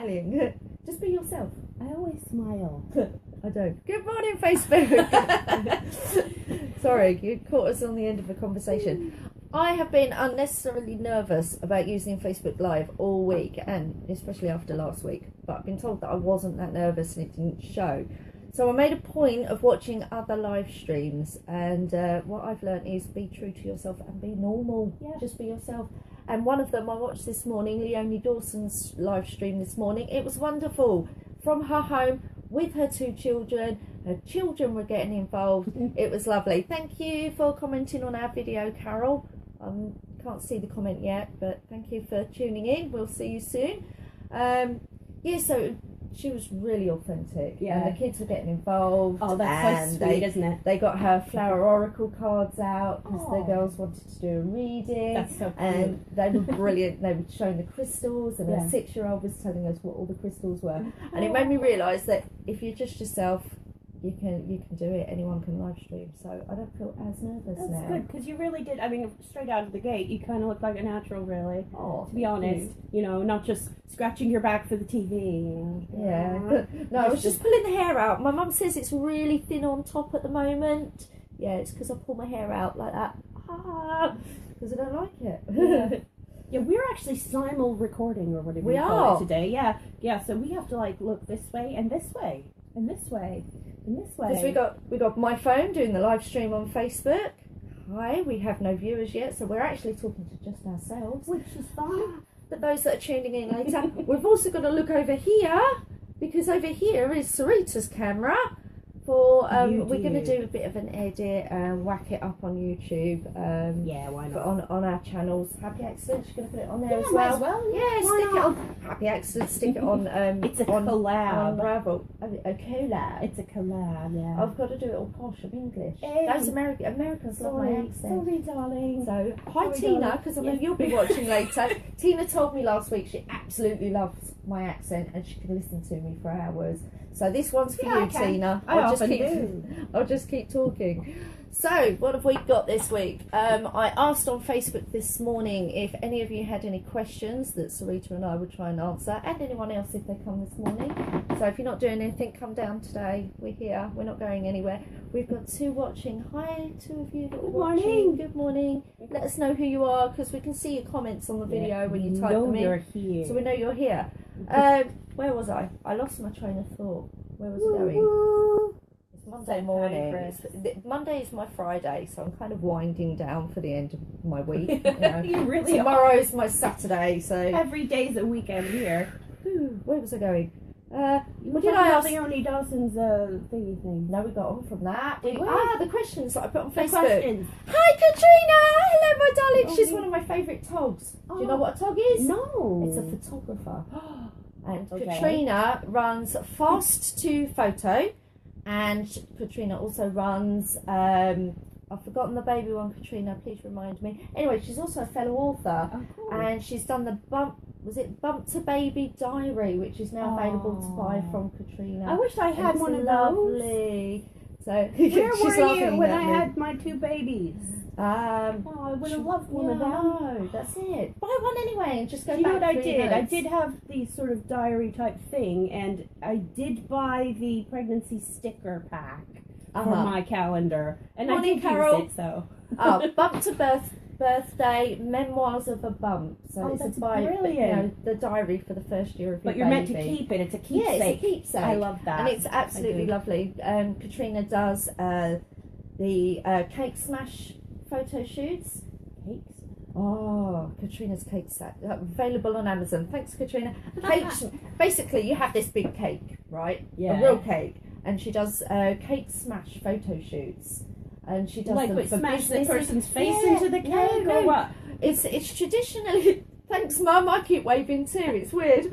smiling. Just be yourself. I always smile. I don't. Good morning, Facebook. Sorry, you caught us on the end of a conversation. I have been unnecessarily nervous about using Facebook Live all week, and especially after last week. But I've been told that I wasn't that nervous and it didn't show. So I made a point of watching other live streams, and what I've learned is be true to yourself and be normal. Yeah. Just be yourself. And one of them I watched this morning, Leonie Dawson's live stream this morning. It was wonderful. From her home with her 2 children. Her children were getting involved. It was lovely. Thank you for commenting on our video, Carol. Can't see the comment yet, but thank you for tuning in. We'll see you soon. So she was really authentic. Yeah. And the kids were getting involved. Oh, that's so sweet, isn't it? They got her flower oracle cards out because the girls wanted to do a reading. That's so cute. And they were brilliant. They were showing the crystals, and Yeah. a 6-year-old was telling us what all the crystals were. And it made me realise that if you're just yourself, you can do it. Anyone can live stream, so I don't feel as nervous now. That's good, because you really did. I mean, straight out of the gate, you kind of look like a natural, really. Oh, to be honest, you know, not just scratching your back for the TV. You know. Yeah. No, I was just pulling the hair out. My mum says it's really thin on top at the moment. Yeah, it's because I pull my hair out like that. Because I don't like it. Yeah. Yeah, we're actually simul recording or whatever We you call are. it today. Yeah, yeah. So we have to like look this way and this way and this way and this way. Because we got my phone doing the live stream on Facebook. Hi, we have no viewers yet, so we're actually talking to just ourselves, which is fine. But those that are tuning in later, we've also got to look over here, because over here is Sarita's camera. For we're going to do a bit of an edit and whack it up on YouTube. Yeah, why not? On our channels. Happy Accident, she's going to put it on there Yeah, as well. might as well. Yeah, Why stick not? it on. Happy Accident, stick it on. It's a on, collab. On Ravel. A collab. It's a collab, yeah. I've got to do it all posh. I'm English. Hey. Those Americans love my accent. Sorry, darling. So, hi Sorry, Tina, darling. because I know you'll be watching later. Tina told me last week she absolutely loves my accent and she can listen to me for hours. So this one's for you, Tina. I'll just keep talking. So, what have we got this week? I asked on Facebook this morning if any of you had any questions that Sarita and I would try and answer, and anyone else if they come this morning. So if you're not doing anything, come down today. We're here. We're not going anywhere. We've got 2 watching. Hi, 2 of you that are watching. Morning. Good morning. Let us know who you are, because we can see your comments on the video when you type them in. You're here. So we know you're here. Where was I? I lost my train of thought. Where was it going? It's Monday morning. Monday is my Friday, so I'm kind of winding down for the end of my week. You know. You really Tomorrow's my Saturday, so every day's a weekend here. Where was I going? What did I ask? Leonie Dawson's thingy thing? No, we got on from that. Did we? The questions that I put on The Facebook. questions. Hi, Katrina. Hello, my darling. Oh, She's yeah. one of my favourite togs. Do you know what a tog is? No. It's a photographer. And Okay. Katrina runs Fast to Photo, and Katrina also runs I've forgotten the baby one. Katrina, please remind me. Anyway, she's also a fellow author, and she's done the Bump to Baby Diary, which is now available to buy from Katrina. I wish I had one of those. Lovely. So Where she's were you when at I me. had my 2 babies? I would have loved one of them. No, that's it. Buy one anyway and just go Do you know back what I through did? I notes. did have the sort of diary type thing, and I did buy the pregnancy sticker pack for my calendar, and Morning, I did Carol. use it. So Bump to Birthday, Memoirs of a Bump. So it's that's a brilliant. brilliant. You know, the diary for the first year of your but you're baby. meant to keep it. It's a keepsake. Yeah, it's a keepsake. I love that. And it's absolutely lovely. Katrina does the cake smash photo shoots. Cakes. Oh, Katrina's cake set available on Amazon. Thanks, Katrina. Cakes. Basically, you have this big cake, right? Yeah. A real cake, and she does cake smash photo shoots, and she does Like them what, for smash the businesses. person's face Yeah, into the cake, no. or what? It's traditionally. Thanks, Mum. I keep waving too. It's weird.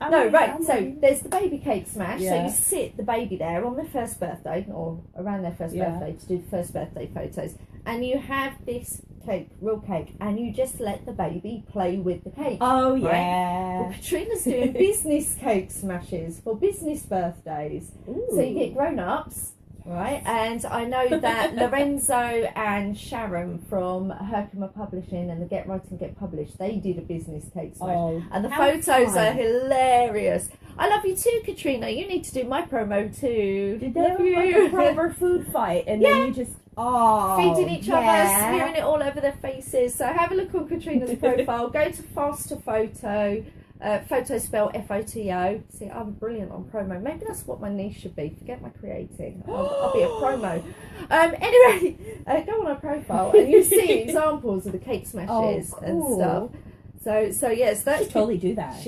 No, right. So there's the baby cake smash. So you sit the baby there on their first birthday or around their first birthday to do the first birthday photos, and you have this cake, real cake, and you just let the baby play with the cake. Oh right? yeah. Well, Katrina's doing business cake smashes for business birthdays. Ooh. So you get grown-ups Right, and I know that Lorenzo and Sharon from Herkimer Publishing and the Get Writing Get Published, they did a business cake smash, and the photos are hilarious. I love you too, Katrina. You need to do my promo too. Did they have like a proper food fight, and then you just feeding each other, smearing it all over their faces? So have a look on Katrina's profile. Go to Faster Photo. Photo spell F-O-T-O. See, I'm brilliant on promo. Maybe that's what my niche should be. Forget my creating. I'll be a promo. Anyway, go on our profile and you see examples of the cake smashes and stuff. So yes, that should totally do that.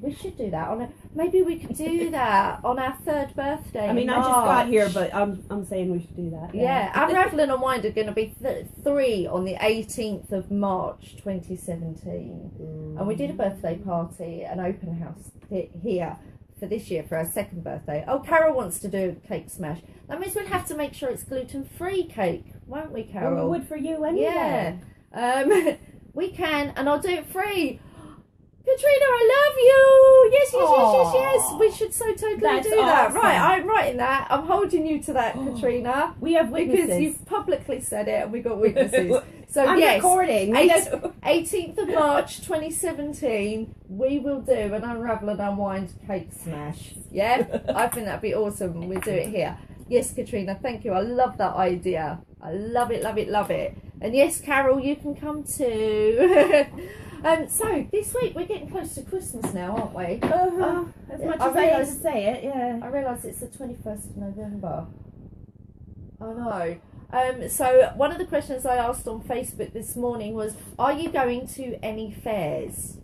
We should do that maybe we could do that on our 3rd birthday. I mean, I just got here, but I'm saying we should do that. Yeah, Unraveling and Wind are going to be 3 on the 18th of March 2017, and we did a birthday party, an open house here for this year for our 2nd birthday. Oh, Carol wants to do a cake smash. That means we'll have to make sure it's gluten-free cake, won't we, Carol? Well, we would for you anyway. Yeah. We can, and I'll do it free. Katrina, I love you. Yes. We should so totally do that. Right, I'm writing that. I'm holding you to that, Katrina. We have witnesses. Because you've publicly said it and we got witnesses. So I'm recording. 18th of March 2017, we will do an Unravel and Unwind cake smash. Yeah? I think that'd be awesome. We'll do it here. Yes, Katrina, thank you. I love that idea. I love it, love it, love it. And yes, Carol, you can come too. So this week we're getting close to Christmas now, aren't we? As much as I hate to say it, yeah. I realise it's the 21st of November. I know. So one of the questions I asked on Facebook this morning was, are you going to any fairs?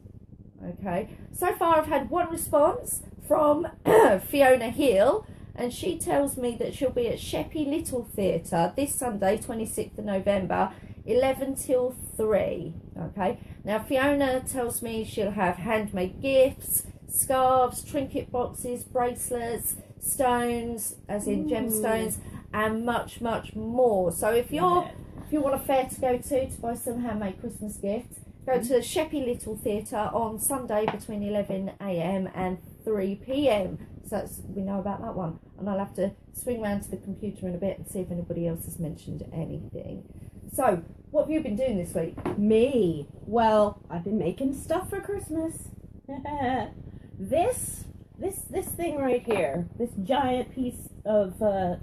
Okay. So far I've had one response from Fiona Hill, and she tells me that she'll be at Sheppey Little Theatre this Sunday, 26th of November, 11 till 3. Okay. Now Fiona tells me she'll have handmade gifts, scarves, trinket boxes, bracelets, stones, as in gemstones, and much, much more. So if you want a fair to go to buy some handmade Christmas gifts, go to Sheppey Little Theatre on Sunday between 11 AM and 3 PM. So we know about that one, and I'll have to swing round to the computer in a bit and see if anybody else has mentioned anything. So, what have you been doing this week? Me? Well, I've been making stuff for Christmas. This thing right here, this giant piece of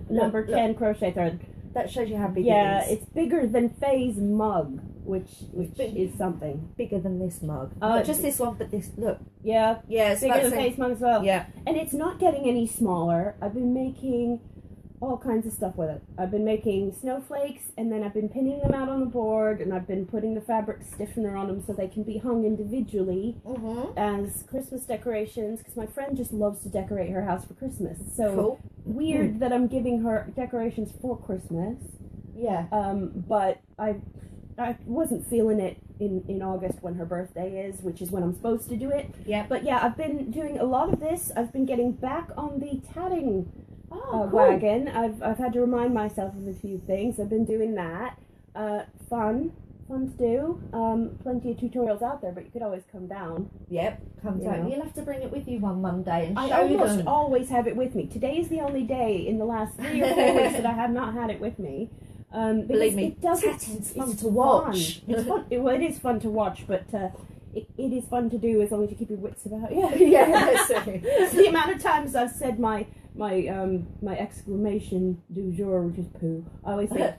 number 10 crochet thread. That shows you how big it is. Yeah, it's bigger than Faye's mug, which is something. Bigger than this mug. Not just this one, but this, look. Yeah, it's bigger than Faye's mug as well. Yeah. And it's not getting any smaller. I've been making all kinds of stuff with it. I've been making snowflakes, and then I've been pinning them out on the board, and I've been putting the fabric stiffener on them so they can be hung individually as Christmas decorations, because my friend just loves to decorate her house for Christmas. So weird that I'm giving her decorations for Christmas. Yeah. But I wasn't feeling it in August when her birthday is, which is when I'm supposed to do it. Yeah. But yeah, I've been doing a lot of this. I've been getting back on the tatting wagon. I've had to remind myself of a few things. I've been doing that. Fun to do. Plenty of tutorials out there, but you could always come down. Yep, come down. You'll have to bring it with you one Monday and show them. I almost always have it with me. Today is the only day in the last 3 or 4 weeks that I have not had it with me. Believe me, tatting's fun to watch. It's fun. It is fun to watch, but it is fun to do as long as you keep your wits about you. Yeah. The amount of times I've said my exclamation du jour, which is poo. I always say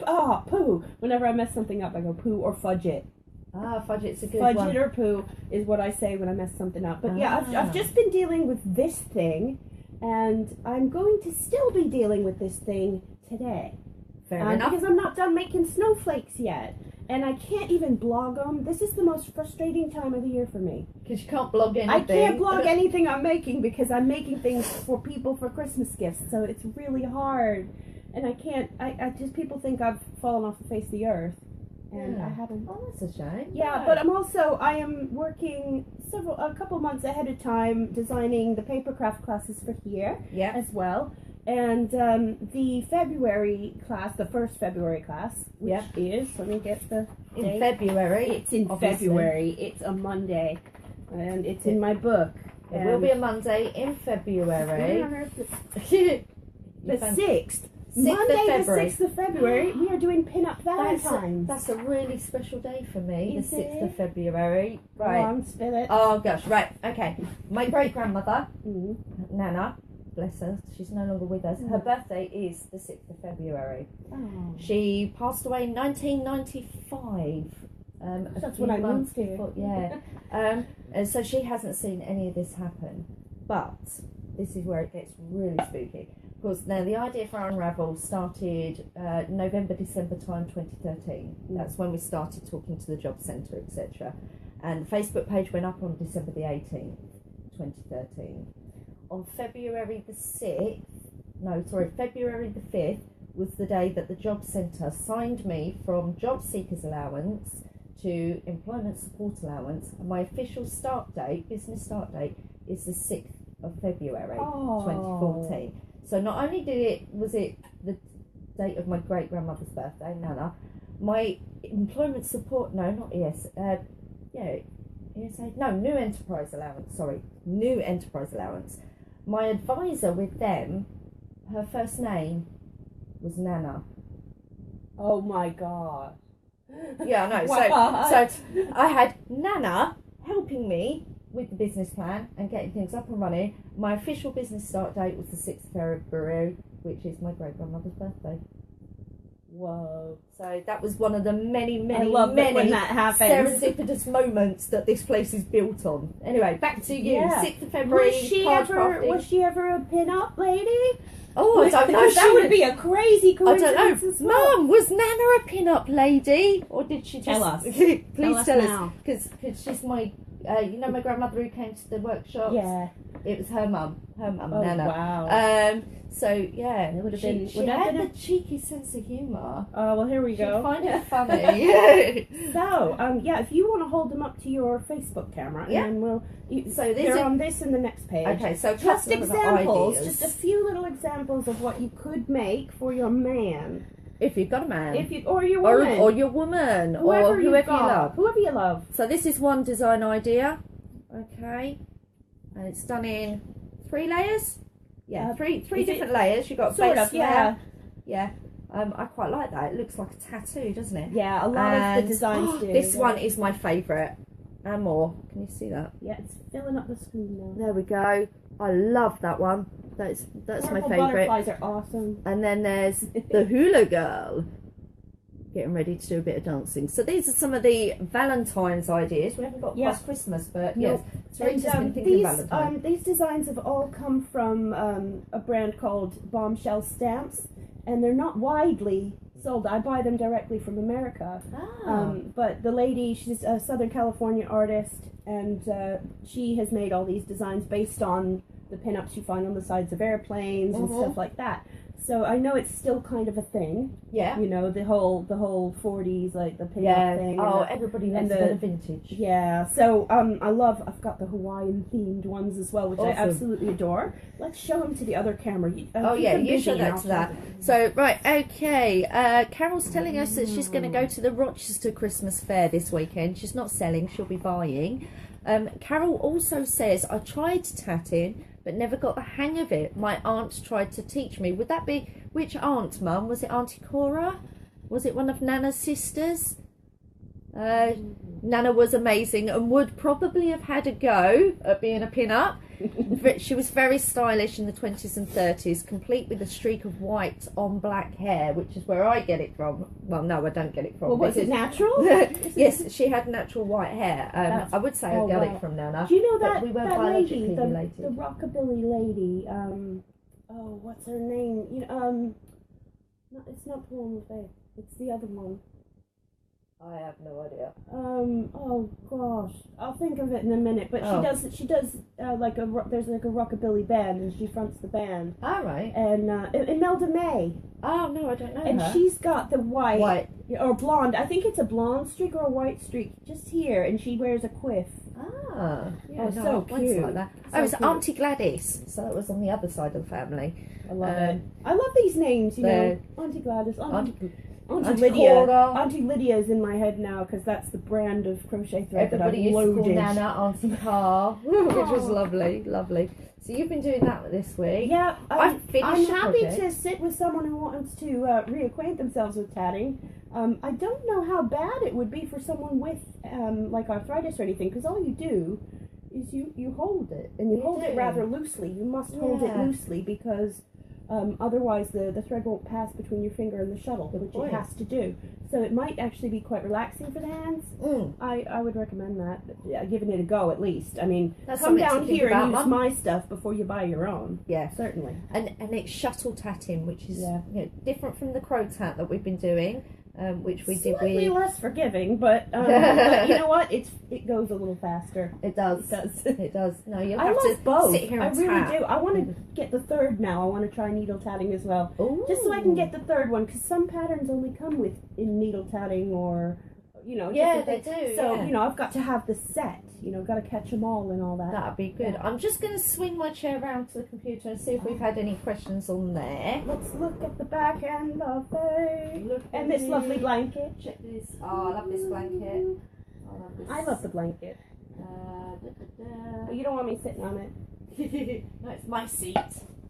poo. Whenever I mess something up, I go poo or fudge it. Fudge it's a good one. Fudge it or poo is what I say when I mess something up. But yeah, I've just been dealing with this thing, and I'm going to still be dealing with this thing today. Fair enough. Because I'm not done making snowflakes yet. And I can't even blog them. This is the most frustrating time of the year for me. Because you can't blog anything. I can't blog anything I'm making because I'm making things for people for Christmas gifts. So it's really hard. And I can't, I just, people think I've fallen off the face of the earth. And I haven't. Oh, that's a shame. Yeah, but I am working a couple months ahead of time designing the papercraft classes for here as well. And the February class, the first February class, which is, let me get the date. February. It's in February. It's a Monday. And it's in my book. It will be a Monday in February. The 6th. Monday of February. the 6th of February, we are doing Pin-Up Valentine's. That's a really special day for me, Is the 6th it? of February. Right. Go on, spill it. Oh gosh, right, okay. My great-grandmother, Nana, bless her, she's no longer with us. Her birthday is the 6th of February. Oh. She passed away in 1995. That's when I moved here. Before, yeah. And so she hasn't seen any of this happen. But this is where it gets really spooky. Of course, now the idea for Unravel started November, December time 2013. That's when we started talking to the job centre, etc. And the Facebook page went up on December the 18th, 2013. On February the 5th was the day that the job centre signed me from job seekers allowance to employment support allowance. And my official start date, business start date, is the 6th of February 2014. So not only was it the date of my great-grandmother's birthday, Nana, my employment support, new enterprise allowance. My advisor with them, her first name was Nana. Oh my God. Yeah, I know. Wow. So I had Nana helping me with the business plan and getting things up and running. My official business start date was the 6th of February, which is my great-grandmother's birthday. Whoa. So that was one of the many when that happens. serendipitous moments that this place is built on. Anyway, back to you. Yeah. 6th of February. Was she ever a pin-up lady? Oh, I don't know. That would be a crazy coincidence. I don't know. Mum, was Nana a pin-up lady? Or did she just... Tell us. Please tell now. us. Because she's my... my grandmother who came to the workshops? Yeah. It was her mum, Nana. Wow. So, yeah. It would have been... She had a cheeky sense of humour. Oh, well, here we go. She'd find it funny. So, if you want to hold them up to your Facebook camera, and then we'll... they're on this and the next page. Okay, so just examples, ideas. just a few little examples of what you could make for your man. If you've got a man. Or your woman. Or your woman. Whoever or you love. Whoever you love. So this is one design idea. Okay. And it's done in 3 layers. Yeah, three different layers. You've got sort base of, yeah. layer. Yeah. I quite like that. It looks like a tattoo, doesn't it? Yeah, a lot of the designs do. This one is my favourite. And more. Can you see that? Yeah, it's filling up the screen now. There we go. I love that one. That's my favourite. Butterflies are awesome. And then there's the hula girl. Getting ready to do a bit of dancing. So these are some of the Valentine's ideas. We haven't got past Christmas, but yes. So these designs have all come from a brand called Bombshell Stamps, and they're not widely sold. I buy them directly from America. But the lady, she's a Southern California artist, and she has made all these designs based on the pinups you find on the sides of airplanes and stuff like that. So I know it's still kind of a thing. Yeah. You know, the whole 40s, like the pinup thing. Oh, everybody loves a bit of vintage. Yeah. So I've got the Hawaiian themed ones as well, which I absolutely adore. Let's show them to the other camera. You show that to that. So, right, okay. Carol's telling us that she's going to go to the Rochester Christmas Fair this weekend. She's not selling, she'll be buying. Carol also says, I tried tatting, but never got the hang of it. My aunt tried to teach me. Would that be, which aunt, Mum? Was it Auntie Cora? Was it one of Nana's sisters? Nana was amazing and would probably have had a go at being a pin-up. She was very stylish in the 20s and 30s, complete with a streak of white on black hair, which is where I get it from. Well, no, I don't get it from. Well, was it natural? Yes, she had natural white hair. I would say I got it from Nana. Do you know that, we that lady, the rockabilly lady, what's her name? No, it's not Paloma Faith. It's the other one. I have no idea. Oh gosh, I'll think of it in a minute. But she does there's like a rockabilly band, and she fronts the band. All right. And Imelda May. Oh no, I don't know. And her. She's got the white or blonde. I think it's a blonde streak or a white streak just here, and she wears a quiff. Ah, yeah, so cute. Like that. So it was Auntie Gladys, so that was on the other side of the family. I love it. I love these names, you know. Auntie Gladys, Auntie Auntie Lydia's in my head now because that's the brand of crochet thread that I've loaded. Everybody used to call Nana Auntie Car, which was lovely, lovely. So you've been doing that this week. Yeah, I'm happy to sit with someone who wants to reacquaint themselves with tatting. I don't know how bad it would be for someone with like arthritis or anything, because all you do is you hold it, and you hold it rather loosely. You must hold it loosely because otherwise the thread won't pass between your finger and the shuttle, which it has to do. So it might actually be quite relaxing for the hands. I would recommend that, giving it a go at least. I mean, come down here and use my stuff before you buy your own. Yeah, certainly. And it's shuttle tatting, which is different from the crow tat that we've been doing. Which we did with... Slightly less forgiving, but you know what? It goes a little faster. It does. It does. No, you have to love both. sit here and I really do. I want to get the third now. I want to try needle tatting as well. Ooh. Just so I can get the third one, because some patterns only come in needle tatting or... Yeah, they do. So, I've got to have the set. Got to catch them all and all that. That'd be good. Yeah. I'm just going to swing my chair around to the computer and see if we've had any questions on there. Let's look at the back end of it. And this lovely blanket. Check this. Oh, I love this blanket. I love the blanket. But you don't want me sitting on it. No, it's my seat.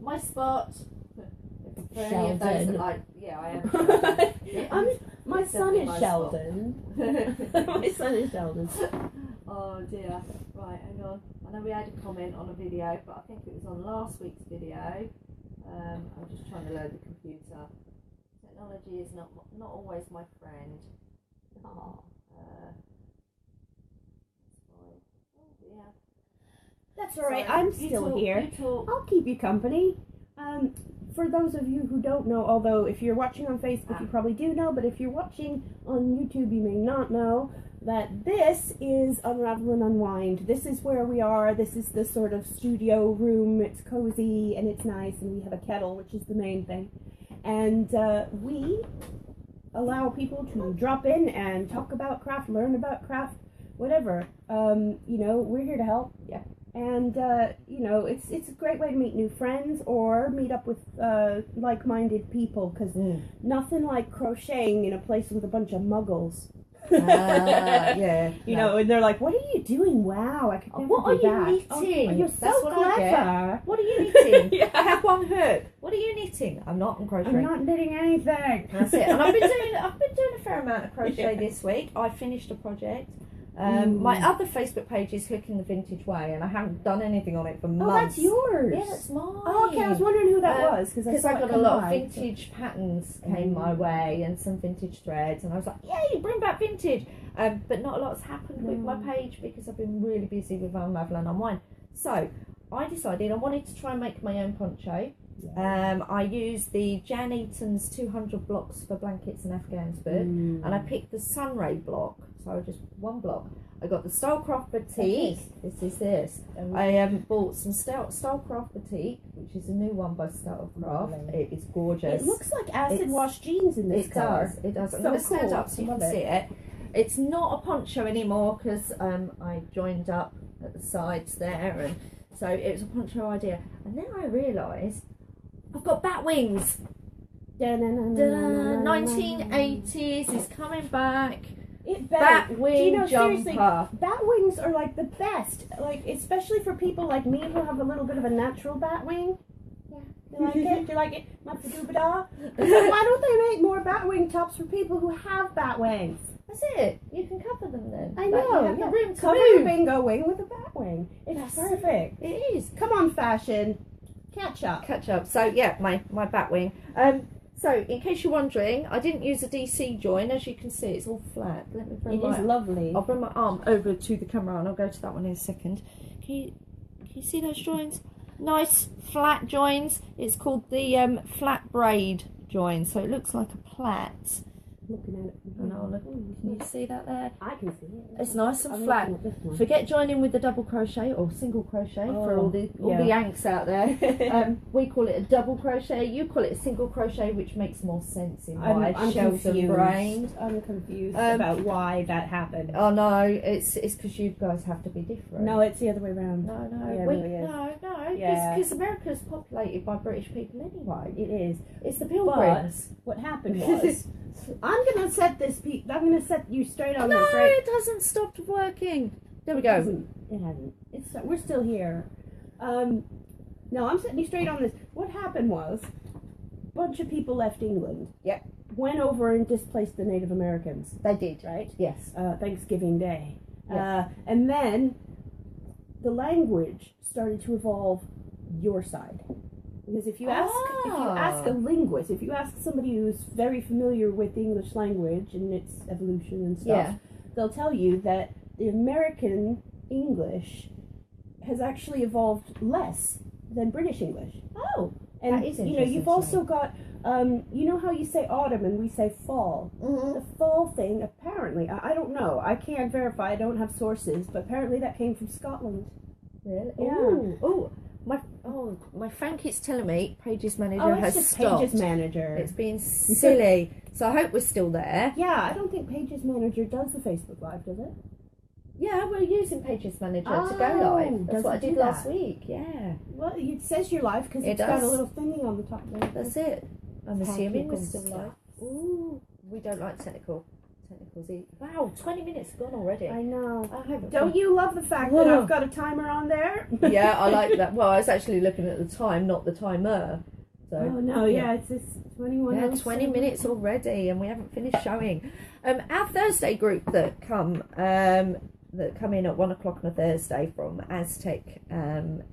My spot. For any of those that like, I am. My son is Sheldon. My son is Sheldon. Oh dear. Right, hang on. I know we had a comment on a video, but I think it was on last week's video. I'm just trying to load the computer. Technology is not always my friend. Oh, yeah. That's all right. I'm still here. I'll keep you company. For those of you who don't know, although if you're watching on Facebook you probably do know, but if you're watching on YouTube you may not know, that this is Unravel and Unwind. This is where we are. This is the sort of studio room. It's cozy and it's nice, and we have a kettle, which is the main thing. And we allow people to drop in and talk about craft, learn about craft, whatever. We're here to help. Yeah. And, it's a great way to meet new friends or meet up with like-minded people, because nothing like crocheting in a place with a bunch of muggles. Yeah. And they're like, what are you doing? Wow, I could never what do are that. you knitting? Oh, you're so clever. What are you knitting? I have one hook. What are you knitting? I'm not crocheting. I'm not knitting anything. That's it. And I've been doing a fair amount of crochet this week. I finished a project. My other Facebook page is Hooking the Vintage Way, and I haven't done anything on it for months. Oh, that's yours. Yeah, that's mine. Oh, okay. I was wondering who that was, because I got a lot of vintage patterns came my way and some vintage threads, and I was like, yay, bring back vintage. But not a lot's happened with my page because I've been really busy with Unravel and Unwind. So I decided I wanted to try and make my own poncho. I used the Jan Eaton's 200 blocks for blankets and Afghans book, and I picked the Sunray block, so just one block. I got the Stylecraft Batik. This. I bought some Stylecraft Batik, which is a new one by Stylecraft. It is gorgeous. It looks like acid wash jeans in this colour. It does. I'm going to stand up so you can see it. It's not a poncho anymore because I joined up at the sides there, and so it was a poncho idea. And then I realised I've got bat wings. 1980s is coming back. Bat wing jumper. Bat wings are like the best. Like, especially for people like me who have a little bit of a natural bat wing. Yeah. You like it? You like it? Not the dooba-da? Why don't they make more bat wing tops for people who have bat wings? That's it. You can cover them then. I know. You have the room to cover move. your bingo wing with a bat wing. It's perfect. It is. Come on, fashion. Catch up. So yeah, my bat wing. So in case you're wondering, I didn't use a DC join. As you can see, it's all flat. Let me bring it is lovely. I'll bring my arm over to the camera and I'll go to that one in a second. Can you see those joins? Nice flat joins. It's called the flat braid join. So it looks like a plait. looking at it. I know, look, can you see that there? I can see it. It's nice and flat. Forget joining with the double crochet or single crochet for all the Yanks out there. We call it a double crochet. You call it a single crochet, which makes more sense in my shells and brain. I'm confused about why that happened. Oh no, it's because you guys have to be different. No, it's the other way around. No, Yeah, it really is. No, because America's populated by British people anyway. It is. It's the Pilgrims. But what happened was, I'm gonna set you straight on this, right? No, it hasn't stopped working. There we go. It hasn't. We're still here. No, I'm setting you straight on this. What happened was, a bunch of people left England. Yep. Went over and displaced the Native Americans. They did. Right? Yes. Thanksgiving Day. Yeah. And then the language started to evolve your side. Because if you ask a linguist, if you ask somebody who's very familiar with the English language and its evolution and stuff, they'll tell you that the American English has actually evolved less than British English. Oh, and that is interesting. You've also got, you know how you say autumn and we say fall? Mm-hmm. The fall thing, apparently, I don't know, I can't verify, I don't have sources, but apparently that came from Scotland. Really? Yeah. My phone keeps telling me Paige's manager has just stopped. Paige's manager. It's being silly. So I hope we're still there. Yeah, I don't think Paige's manager does the Facebook Live, does it? Yeah, we're using Paige's manager to go live. That's what I did last week. Yeah. Well, it says you're live because it's got a little thingy on the top there. That's it. I'm assuming we're still stuff. live. Ooh, we don't like technicals. Wow, 20 minutes gone already. I know. I don't you love the fact that I've got a timer on there? Yeah, I like that. Well, I was actually looking at the time, not the timer. So, oh no, it's 21. Yeah, 20 minutes already, and we haven't finished showing. Our Thursday group that come in at 1 o'clock on a Thursday from Aztec, and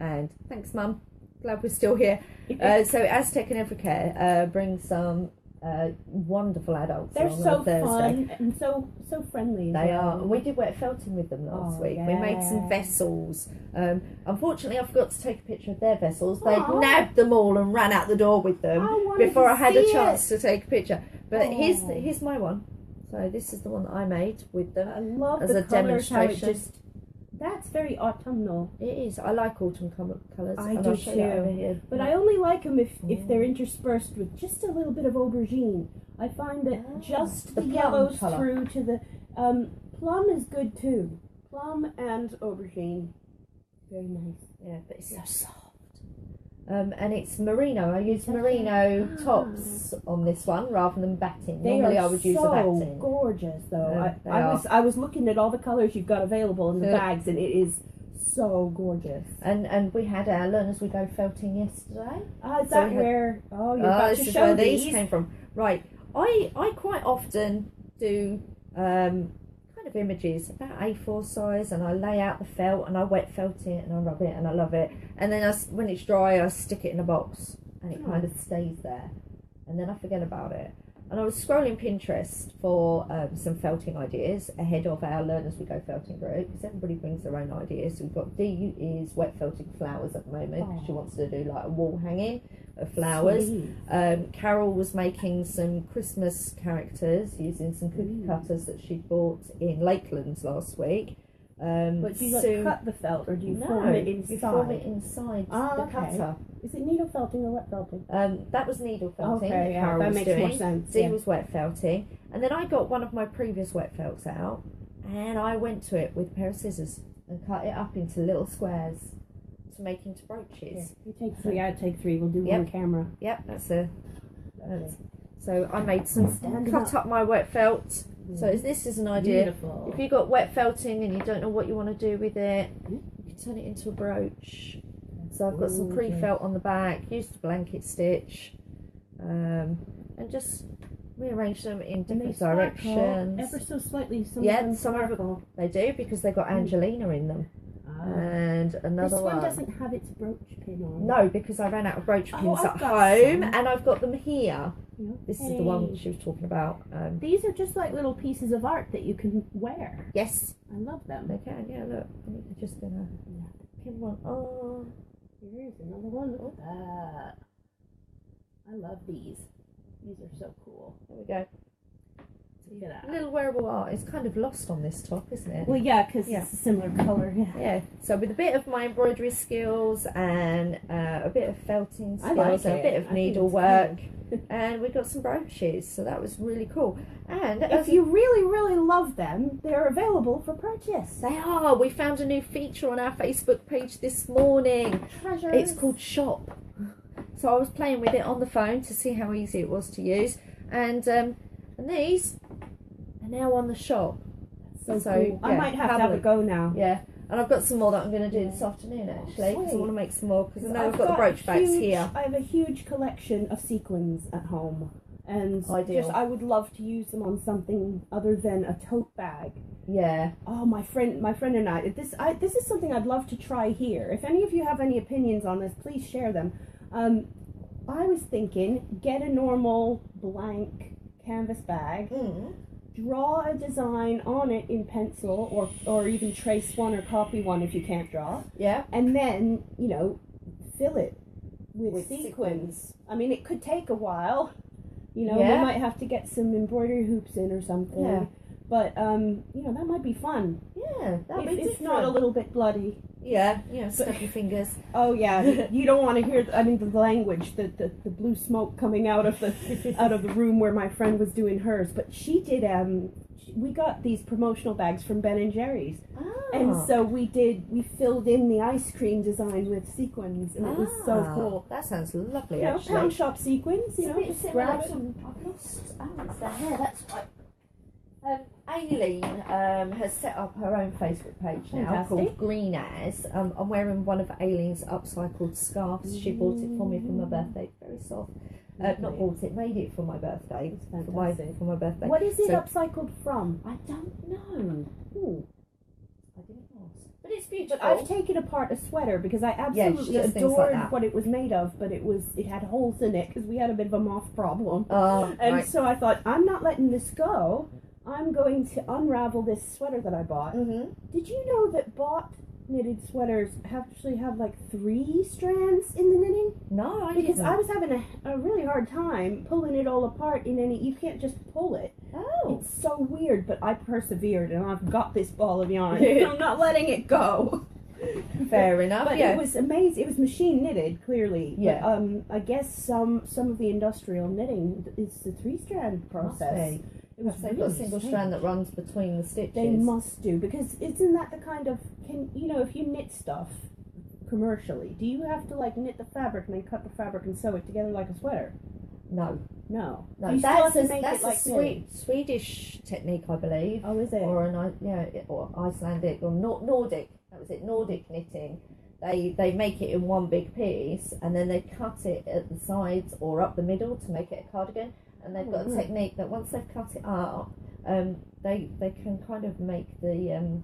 thanks, Mum. Glad we're still here. So Aztec and Evercare bring some wonderful adults. They're so Thursday. fun and so friendly. They are. And we did wet felting with them last week. We made some vessels. Unfortunately, I forgot to take a picture of their vessels. They nabbed them all and ran out the door with them before I had a chance to take a picture. But here's my one. So this is the one that I made with them. I love as the a demonstration. That's very autumnal. It is. I like autumn colours. I do too. But I only like them if they're interspersed with just a little bit of aubergine. I find that just the yellows through to the plum is good too. Plum and aubergine, very nice. Yeah, but it's so soft. And it's merino. I used merino tops on this one rather than batting. Normally I would use a batting. Gorgeous though. I was looking at all the colours you've got available in the bags, and it is so gorgeous. And we had our Learn As We Go felting yesterday. Is that where? Oh, you're about to show where these came from. Right. I quite often do kind of images about A4 size, and I lay out the felt and I wet felt it and I rub it and I love it, and then when it's dry I stick it in a box and it kind of stays there, and then I forget about it. And I was scrolling Pinterest for some felting ideas ahead of our Learn As We Go felting group, because everybody brings their own ideas. So we've got Dee is wet felting flowers at the moment because she wants to do like a wall hanging of flowers. Carol was making some Christmas characters using some cookie cutters that she'd bought in Lakelands last week. But do you cut the felt, or do you form it inside? You form it inside the cutter. Is it needle felting or wet felting? That was needle felting. Okay, Carol that was makes more sense. Dee was wet felting, and then I got one of my previous wet felts out, and I went to it with a pair of scissors and cut it up into little squares to make into brooches. You take three, I take three. We'll do one on camera. Yep, so I made some, cut up my wet felt. So this is an idea. Beautiful. If you've got wet felting and you don't know what you want to do with it, you can turn it into a brooch. So I've got some pre-felt on the back, used a blanket stitch, and just rearrange them in different directions. Ever so slightly. Some of them they do, because they've got Angelina in them. And another one. This one doesn't have its brooch pin on. No, because I ran out of brooch pins at home, and I've got them here. This is the one she was talking about. These are just like little pieces of art that you can wear. Yes. I love them. They can, yeah, look. I'm just going to pin one on. Here's another one. Look at that. I love these. These are so cool. There we go. Little wearable art is kind of lost on this top, isn't it? Well, yeah, because it's a similar colour. Yeah. So with a bit of my embroidery skills and a bit of felting skills and a bit of needlework, and we got some brooches. So that was really cool. And if you really, really love them, they're available for purchase. They are. We found a new feature on our Facebook page this morning. Treasures. It's called Shop. So I was playing with it on the phone to see how easy it was to use, and these are now on the shop. So cool. I might have a go now. Yeah, and I've got some more that I'm going to do this afternoon actually, because I want to make some more, because I know I've got the brooch bags here. I have a huge collection of sequins at home, and I would love to use them on something other than a tote bag. Yeah. Oh, my friend and I. This is something I'd love to try here. If any of you have any opinions on this, please share them. I was thinking, get a normal blank canvas bag, draw a design on it in pencil, or even trace one or copy one if you can't draw. Yeah. And then, fill it with sequins. I mean, it could take a while. We might have to get some embroidery hoops in or something. Yeah. But, that might be fun. Yeah, that'd be It's not a little bit bloody. Yeah, snap your fingers. Oh yeah, you don't want to hear. The language, the blue smoke coming out of the room where my friend was doing hers. But she did. We got these promotional bags from Ben and Jerry's, and so we filled in the ice cream design with sequins, and it was so cool. That sounds lovely. Actually, pound shop sequins. Just grab it. I've lost. It's the hair. That's right. Aileen has set up her own Facebook page now called Green As. I'm wearing one of Aileen's upcycled scarves. She bought it for me for my birthday. Very soft. Not bought it, made it for my birthday. For my birthday. What is it upcycled from? I don't know. Ooh. I didn't ask. But it's beautiful. But I've taken apart a sweater because I absolutely adored what it was made of, but it had holes in it because we had a bit of a moth problem. So I thought, I'm not letting this go. I'm going to unravel this sweater that I bought. Did you know that bought knitted sweaters actually have like 3 strands in the knitting? No, I didn't. Because I was having a really hard time pulling it all apart you can't just pull it. Oh. It's so weird, but I persevered and I've got this ball of yarn. I'm not letting it go. Fair enough. But it was amazing. It was machine knitted, clearly. Yeah. But I guess some of the industrial knitting is the 3-strand process. They've got a single strand that runs between the stitches. They must do, because isn't that the kind of if you knit stuff commercially, do you have to knit the fabric and then cut the fabric and sew it together like a sweater? No. That's a Swedish technique, I believe. Oh, is it? Or Icelandic or Nordic. That was it. Nordic knitting. They make it in one big piece and then they cut it at the sides or up the middle to make it a cardigan. And they've got a technique that once they've cut it up, they can kind of make the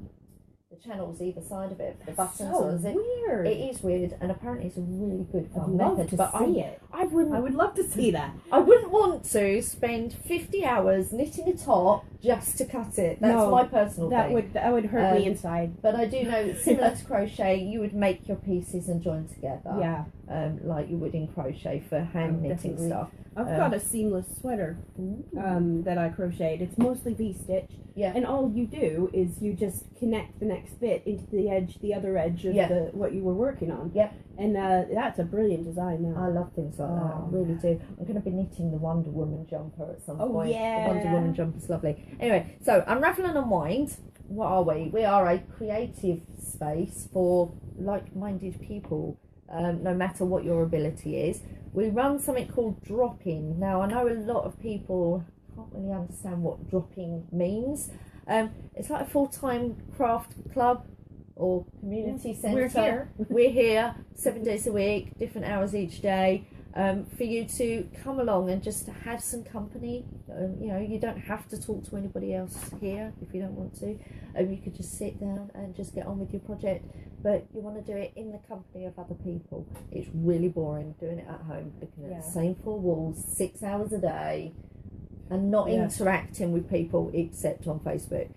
channels either side of it for the buttons. So weird. It is weird, and apparently it's a really good fun method. I would love to see that. I wouldn't want to spend 50 hours knitting a top just to cut it. That's my personal thing. That would hurt me inside. But I do know, similar to crochet, you would make your pieces and join together. Yeah. Like you would in crochet for hand knitting stuff. I've got a seamless sweater that I crocheted. It's mostly V-stitch. Yeah. And all you do is you just connect the next bit into the other edge of what you were working on. Yep. And that's a brilliant design now. I love things like that. I really do. I'm going to be knitting the Wonder Woman jumper at some point. Yeah. The Wonder Woman jumper's lovely. Anyway, so Unravel and Unwind. What are we? We are a creative space for like-minded people, no matter what your ability is. We run something called drop-in. Now, I know a lot of people can't really understand what drop-in means. It's like a full-time craft club or community centre. We're here 7 days a week, different hours each day, for you to come along and just have some company. You don't have to talk to anybody else here if you don't want to. You could just sit down and just get on with your project, but you want to do it in the company of other people. It's really boring doing it at home, looking at the same 4 walls 6 hours a day and not interacting with people except on Facebook.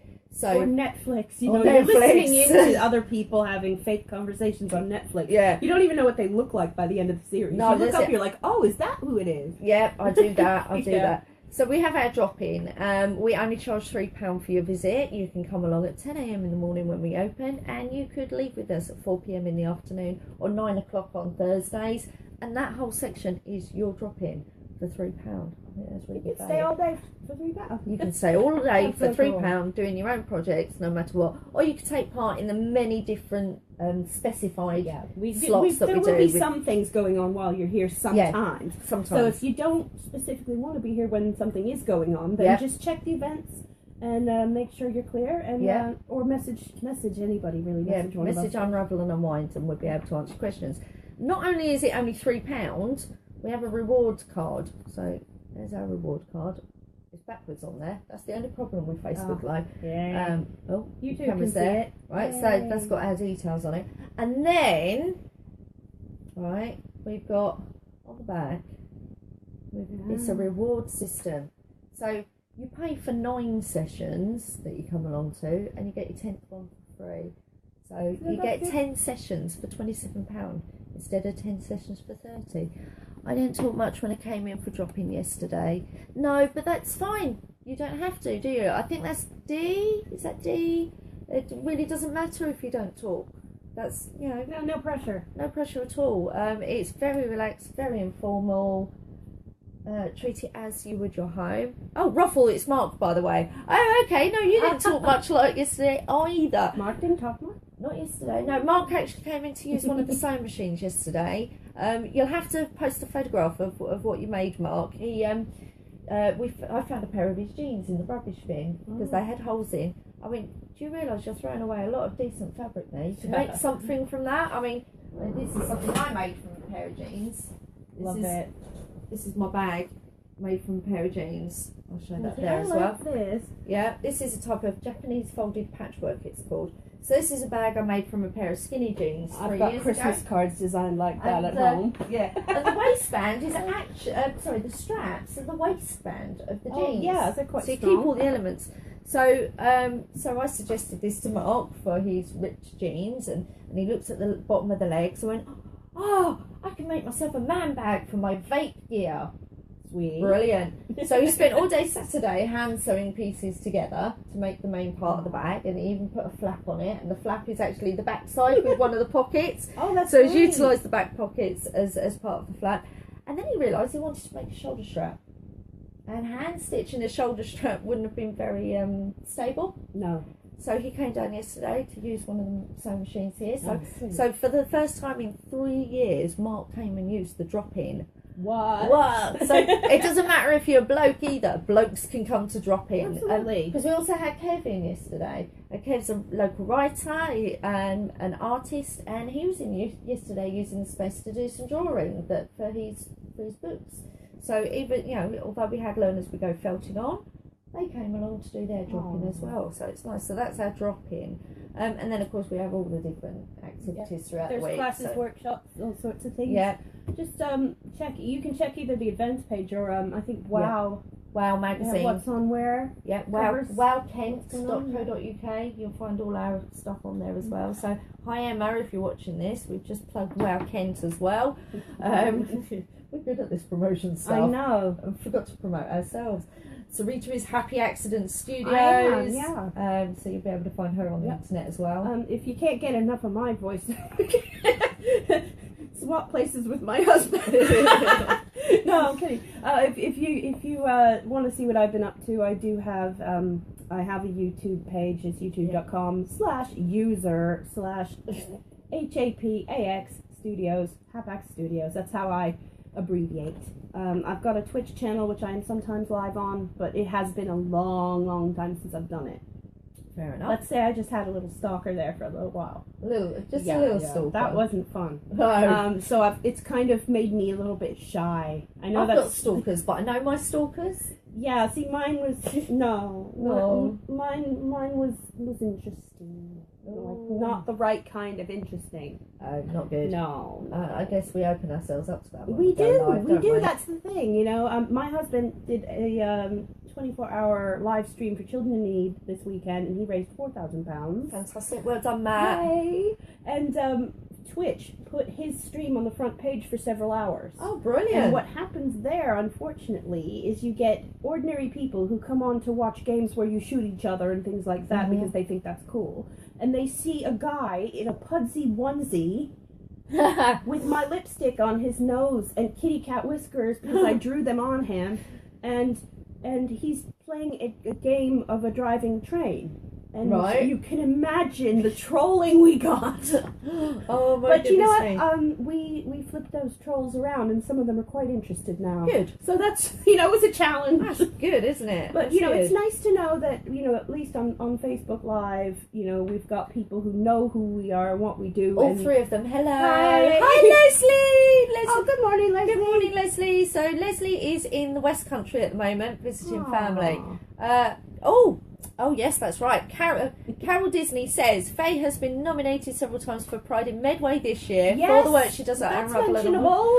Or Netflix, you're listening into other people having fake conversations on Netflix. Yeah. You don't even know what they look like by the end of the series. No, you look up, you're like, oh, is that who it is? Yeah, I do that. I do that. So we have our drop-in. We only charge £3 for your visit. You can come along at 10 a.m. in the morning when we open, and you could leave with us at 4 p.m. in the afternoon or 9 o'clock on Thursdays. And that whole section is your drop-in for £3. I think that's really good. You can stay all day for £3. You can stay all day for so £3 cool. doing your own projects, no matter what. Or you could take part in the many different specified slots that we do. There will be some things going on while you're here sometimes. Yeah, sometimes. So if you don't specifically want to be here when something is going on, then just check the events and make sure you're clear, and or message anybody really. Message Unravel and Unwind, and we'll be able to answer questions. Not only is it only £3, we have a reward card. So there's our reward card. It's backwards on there. That's the only problem with Facebook Live. Yeah. You can see it. Right, Yay. so that's got our details on it. And then, right, we've got on the back, it's a reward system. So you pay for 9 sessions that you come along to, and you get your 10th one for free. So you get 10 sessions for £27 instead of 10 sessions for 30. I didn't talk much when I came in for drop-in yesterday. No, but that's fine. You don't have to, do you? I think that's D. Is that D? It really doesn't matter if you don't talk. That's, you know... No pressure. No pressure at all. It's very relaxed, very informal. Treat it as you would your home. Oh, Ruffle, it's Mark, by the way. Oh, okay. No, you didn't talk much like yesterday either. Mark didn't talk much? Not yesterday. No, Mark actually came in to use one of the sewing machines yesterday. You'll have to post a photograph of what you made, Mark. He, I found a pair of his jeans in the rubbish bin because they had holes in. I mean, do you realise you're throwing away a lot of decent fabric there? You can make something from that. I mean, this is something I made from a pair of jeans. Love it. This is my bag made from a pair of jeans. I'll show that there as well. well. This. Yeah, this is a type of Japanese folded patchwork, it's called. So this is a bag I made from a pair of skinny jeans 3 years ago. I've got Christmas cards designed like that at home. Yeah, and the waistband is actually, the straps are the waistband of the jeans. Yeah, they're quite strong. So you keep all the elements. So I suggested this to Mark for his ripped jeans, and he looked at the bottom of the legs and went, oh, I can make myself a man bag for my vape gear. Sweet. Brilliant. So he spent all day Saturday hand sewing pieces together to make the main part of the bag, and he even put a flap on it, and the flap is actually the back side with one of the pockets. Oh, that's so great. he's utilised the back pockets as part of the flap. And then he realised he wanted to make a shoulder strap. And hand stitching a shoulder strap wouldn't have been very stable. No. So he came down yesterday to use one of the sewing machines here. So for the first time in 3 years, Mark came and used the drop-in. What? So it doesn't matter if you're a bloke either. Blokes can come to drop in. Absolutely. Because we also had Kevin yesterday. Kev's a local writer and an artist, and he was in yesterday using the space to do some drawing for his books. So even, although we had Learn As We Go felting on, they came along to do their drop-in as well. So it's nice. So that's our drop-in. And then, of course, we have all the different activities throughout the week. There's classes, workshops, all sorts of things. Yeah. Just check. You can check either the events page or I think Wow magazine. What's on where? Yeah, wowkent.co.uk. You'll find all our stuff on there as well. So hi Emma, if you're watching this, we've just plugged Wow Kent as well. We're good at this promotion stuff. I know. I forgot to promote ourselves. Sarita is Happy Accident Studios. I am, yeah. So you'll be able to find her on the internet as well. If you can't get enough of my voice, swap places with my husband. No, I'm kidding. If you want to see what I've been up to, I do have I have a YouTube page. It's youtube.com/user/HAPAX Studios. HAPAX Studios. That's how I abbreviate. I've got a Twitch channel which I am sometimes live on, but it has been a long time since I've done it. Fair enough. Let's say I just had a little stalker there for a little while. A little stalker. That wasn't fun. No. So it's kind of made me a little bit shy. I know I've got stalkers, but I know my stalkers. Yeah, see, mine was mine was interesting. Like, not the right kind of interesting. Oh, not good. No. I guess we open ourselves up to that. We do. That's the thing, my husband did a 24-hour live stream for Children in Need this weekend, and he raised £4,000. Fantastic. Well done, Matt. Yay! And Twitch put his stream on the front page for several hours. Oh, brilliant. And what happens there, unfortunately, is you get ordinary people who come on to watch games where you shoot each other and things like that because they think that's cool. And they see a guy in a pudsey onesie with my lipstick on his nose and kitty cat whiskers because I drew them on him, and he's playing a game of a driving train. And you can imagine the trolling we got. Oh my goodness. But you know what? We flipped those trolls around, and some of them are quite interested now. Good. So that's, it was a challenge. That's good, isn't it? But, it's nice to know that, at least on Facebook Live, we've got people who know who we are and what we do. All three of them. Hello. Hi. Hi, Leslie. Oh, good morning, Leslie. Good morning, Leslie. So Leslie is in the West Country at the moment, visiting family. Oh, yes, that's right. Carol Disney says Faye has been nominated several times for Pride in Medway this year for all the work she does at Unravel.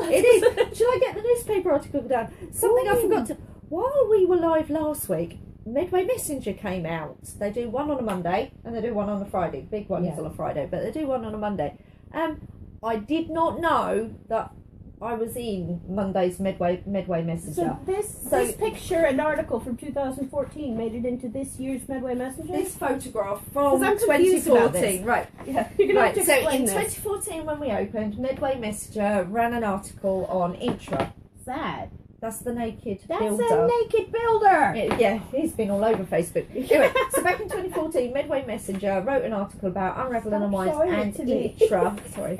It is. Shall I get the newspaper article down? Something I forgot to... While we were live last week, Medway Messenger came out. They do one on a Monday and they do one on a Friday. Big one is on a Friday, but they do one on a Monday. I did not know that I was in Monday's Medway Messenger. So this picture and article from 2014 made it into this year's Medway Messenger? This photograph from 2014. Right. Yeah. You're gonna have to explain in 2014 when we opened, Medway Messenger ran an article on Intra. Sad. That's the naked builder. That's a naked builder! Yeah, he's been all over Facebook. Anyway, so back in 2014, Medway Messenger wrote an article about Unravel and Unwind and Intra. Sorry.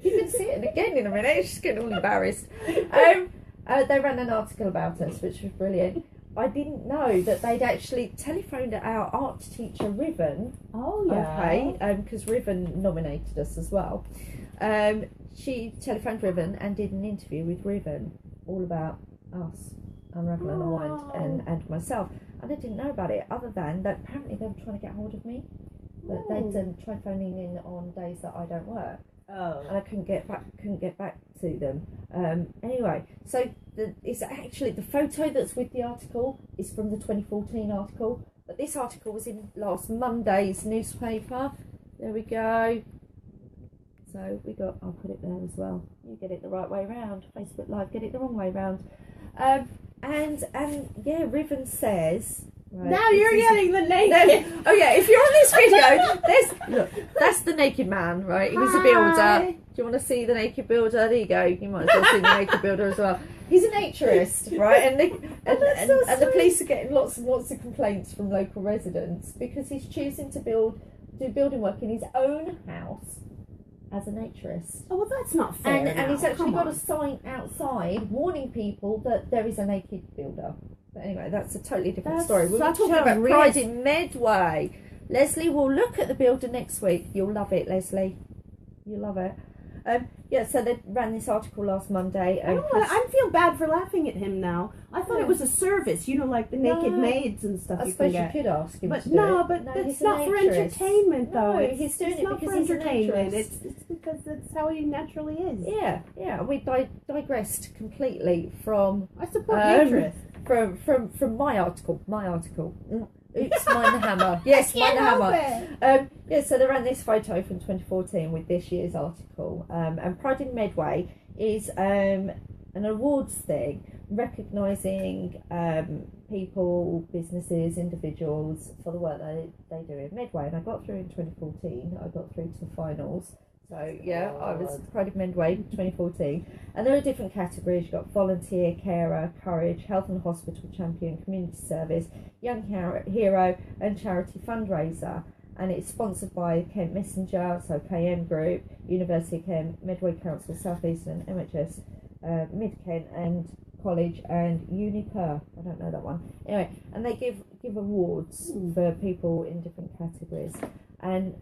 You can see it again in a minute. She's getting all embarrassed. They ran an article about us, which was brilliant. I didn't know that they'd actually telephoned our art teacher, Riven. Oh, yeah. Okay, because Riven nominated us as well. She telephoned Riven and did an interview with Riven all about us, Unravel and Unwind, and myself. And I didn't know about it, other than that apparently they were trying to get hold of me. But they'd tried phoning in on days that I don't work. Oh. And I couldn't get back to them. Anyway, so it's actually the photo that's with the article is from the 2014 article, but this article was in last Monday's newspaper. There we go. So I'll put it there as well. You get it the right way round. Facebook Live, get it the wrong way round. And Riven says. Right, now you're getting the naked. If you're on this video, that's the naked man, right? He was a builder. Do you want to see the naked builder? There you go. You might as well see the naked builder as well. He's a naturist, right? And the police are getting lots and lots of complaints from local residents because he's choosing to do building work in his own house as a naturist. Oh, well, that's not fair. And he's actually got a sign outside warning people that there is a naked builder. But anyway, that's a totally different story. We're talking about Pride in Medway. Leslie will look at the builder next week. You'll love it, Leslie. You'll love it. So they ran this article last Monday. I feel bad for laughing at him now. I thought it was a service, like the naked maids and stuff. I suppose you could ask him to do it. But it's not for entertainment, though. No, he's doing it because he's entertainment. It's because that's how he naturally is. Yeah. We digressed completely from. I support naturist. From my article. Oops, mind the hammer. Yes, mind the hammer. So they ran this photo from 2014 with this year's article. And Pride in Medway is an awards thing recognising people, businesses, individuals for the work they do in Medway. And I got through in 2014. I got through to the finals. So I was Pride of Medway 2014, and there are different categories. You've got volunteer, carer, courage, health and hospital champion, community service, young hero, and charity fundraiser. And it's sponsored by Kent Messenger, so KM Group, University of Kent, Medway Council, South Eastern, MHS, Mid Kent, and College, and Uniper. I don't know that one. Anyway, and they give awards for people in different categories, and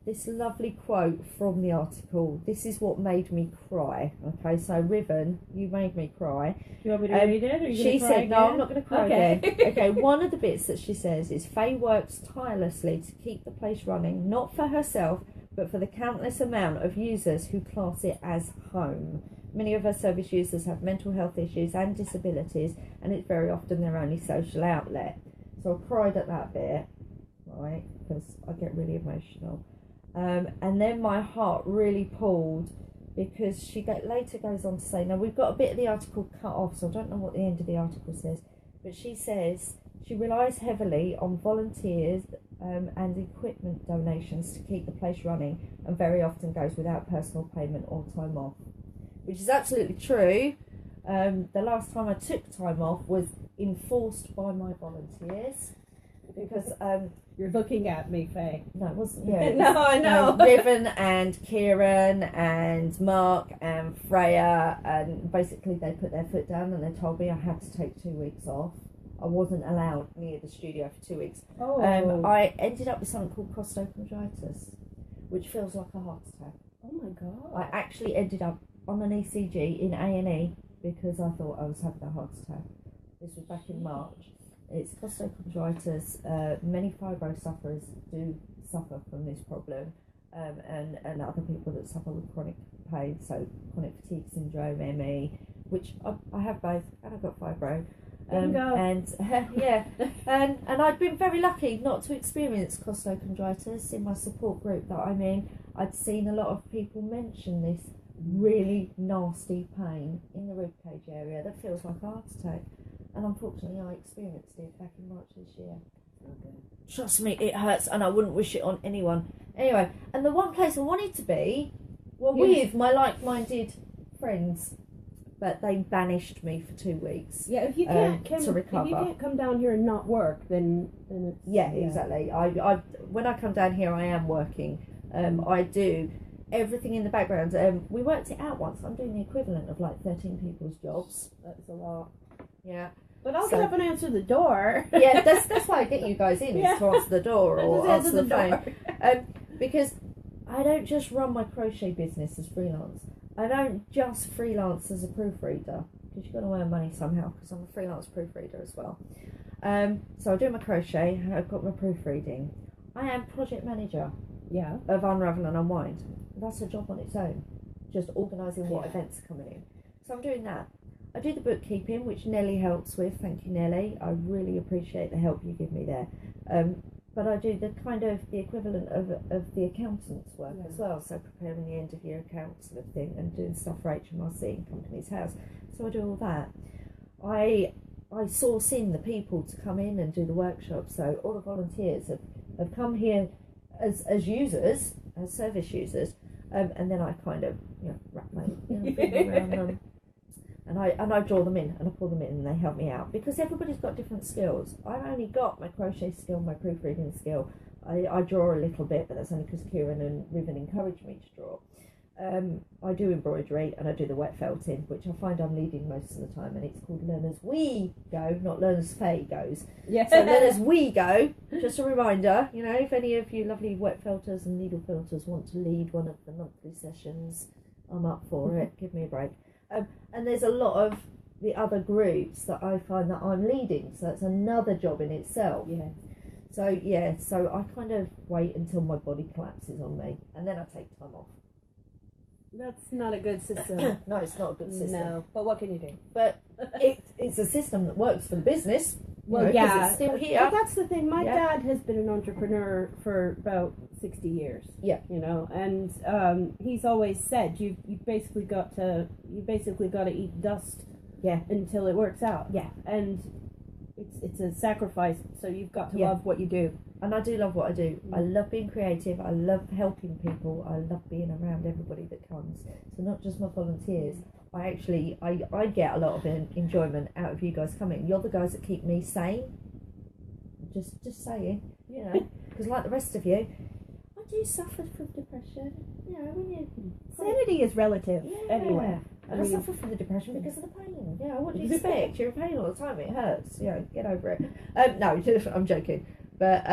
this lovely quote from the article. This is what made me cry. Okay, so Riven, you made me cry. Do you want me to read it? Or she said, again? No, I'm not going to cry again. Okay, one of the bits that she says is, Faye works tirelessly to keep the place running, not for herself, but for the countless amount of users who class it as home. Many of her service users have mental health issues and disabilities, and it's very often their only social outlet. So I cried at that bit, right, because I get really emotional. And then my heart really pulled, because she later goes on to say, now we've got a bit of the article cut off, so I don't know what the end of the article says, but she says she relies heavily on volunteers and equipment donations to keep the place running, and very often goes without personal payment or time off, which is absolutely true. The last time I took time off was enforced by my volunteers, because you're looking at me, Faye. No, it wasn't. Yeah, no, I know. Riven and Kieran and Mark and Freya, and basically they put their foot down and they told me I had to take 2 weeks off. I wasn't allowed near the studio for 2 weeks. Oh. I ended up with something called costochondritis, which feels like a heart attack. Oh my god. I actually ended up on an ECG in A&E because I thought I was having a heart attack. This was back in March. It's costochondritis. Many fibro sufferers do suffer from this problem, and other people that suffer with chronic pain, so chronic fatigue syndrome, ME, which I have both, and I've got fibro. And yeah, and I'd been very lucky not to experience costochondritis in my support group that I'm in. I'd seen a lot of people mention this really nasty pain in the ribcage area that feels like a heart attack. And unfortunately, I experienced it back in March this year. Okay. Trust me, it hurts, and I wouldn't wish it on anyone. Anyway, and the one place I wanted to be with my like-minded friends, but they banished me for 2 weeks. Yeah, if you can't to recover. If you can't come down here and not work, then it's... Yeah, exactly. I when I come down here, I am working. I do everything in the background. We worked it out once. I'm doing the equivalent of like 13 people's jobs. That's a lot. Yeah. But I'll get up and answer the door. Yeah, that's why I get you guys in, is to answer the door or answer the phone. Because I don't just run my crochet business as freelance. I don't just freelance as a proofreader, because you've got to earn money somehow, because I'm a freelance proofreader as well. So I do my crochet, I've got my proofreading. I am project manager of Unravel and Unwind. That's a job on its own, just organising what events are coming in. So I'm doing that. I do the bookkeeping, which Nellie helps with. Thank you, Nellie. I really appreciate the help you give me there. But I do the kind of the equivalent of the accountant's work as well. So preparing the end of year accounts and everything, and doing stuff for HMRC and Companies House. So I do all that. I source in the people to come in and do the workshop. So all the volunteers have come here as users, as service users, and then I kind of wrap my finger around them. And I draw them in and I pull them in and they help me out, because everybody's got different skills. I've only got my crochet skill, my proofreading skill. I draw a little bit, but that's only because Kieran and Riven encouraged me to draw. I do embroidery and I do the wet felting, which I find I'm leading most of the time, and it's called Learn As We Go, not Learn As Faye Goes. Yeah. So Learn As We Go, just a reminder, if any of you lovely wet felters and needle felters want to lead one of the monthly sessions, I'm up for it. Give me a break. And there's a lot of the other groups that I find that I'm leading, so that's another job in itself. Yeah. So I kind of wait until my body collapses on me, and then I take time off. That's not a good system. No, it's not a good system. No, but what can you do? But it's a system that works for the business. Well, it's still here. But that's the thing. My dad has been an entrepreneur for about 60 years. Yeah. And he's always said you basically got to eat dust. Yeah. Until it works out. Yeah. And it's a sacrifice. So you've got to love what you do. And I do love what I do. I love being creative. I love helping people. I love being around everybody that comes. So not just my volunteers. I get a lot of enjoyment out of you guys coming. You're the guys that keep me sane. Just saying, because like the rest of you, I do suffer from depression. Sanity is relative. Yeah. Anyway, I suffer from the depression because of the pain. What do you expect? You're in pain all the time. It hurts. Get over it. No, I'm joking. But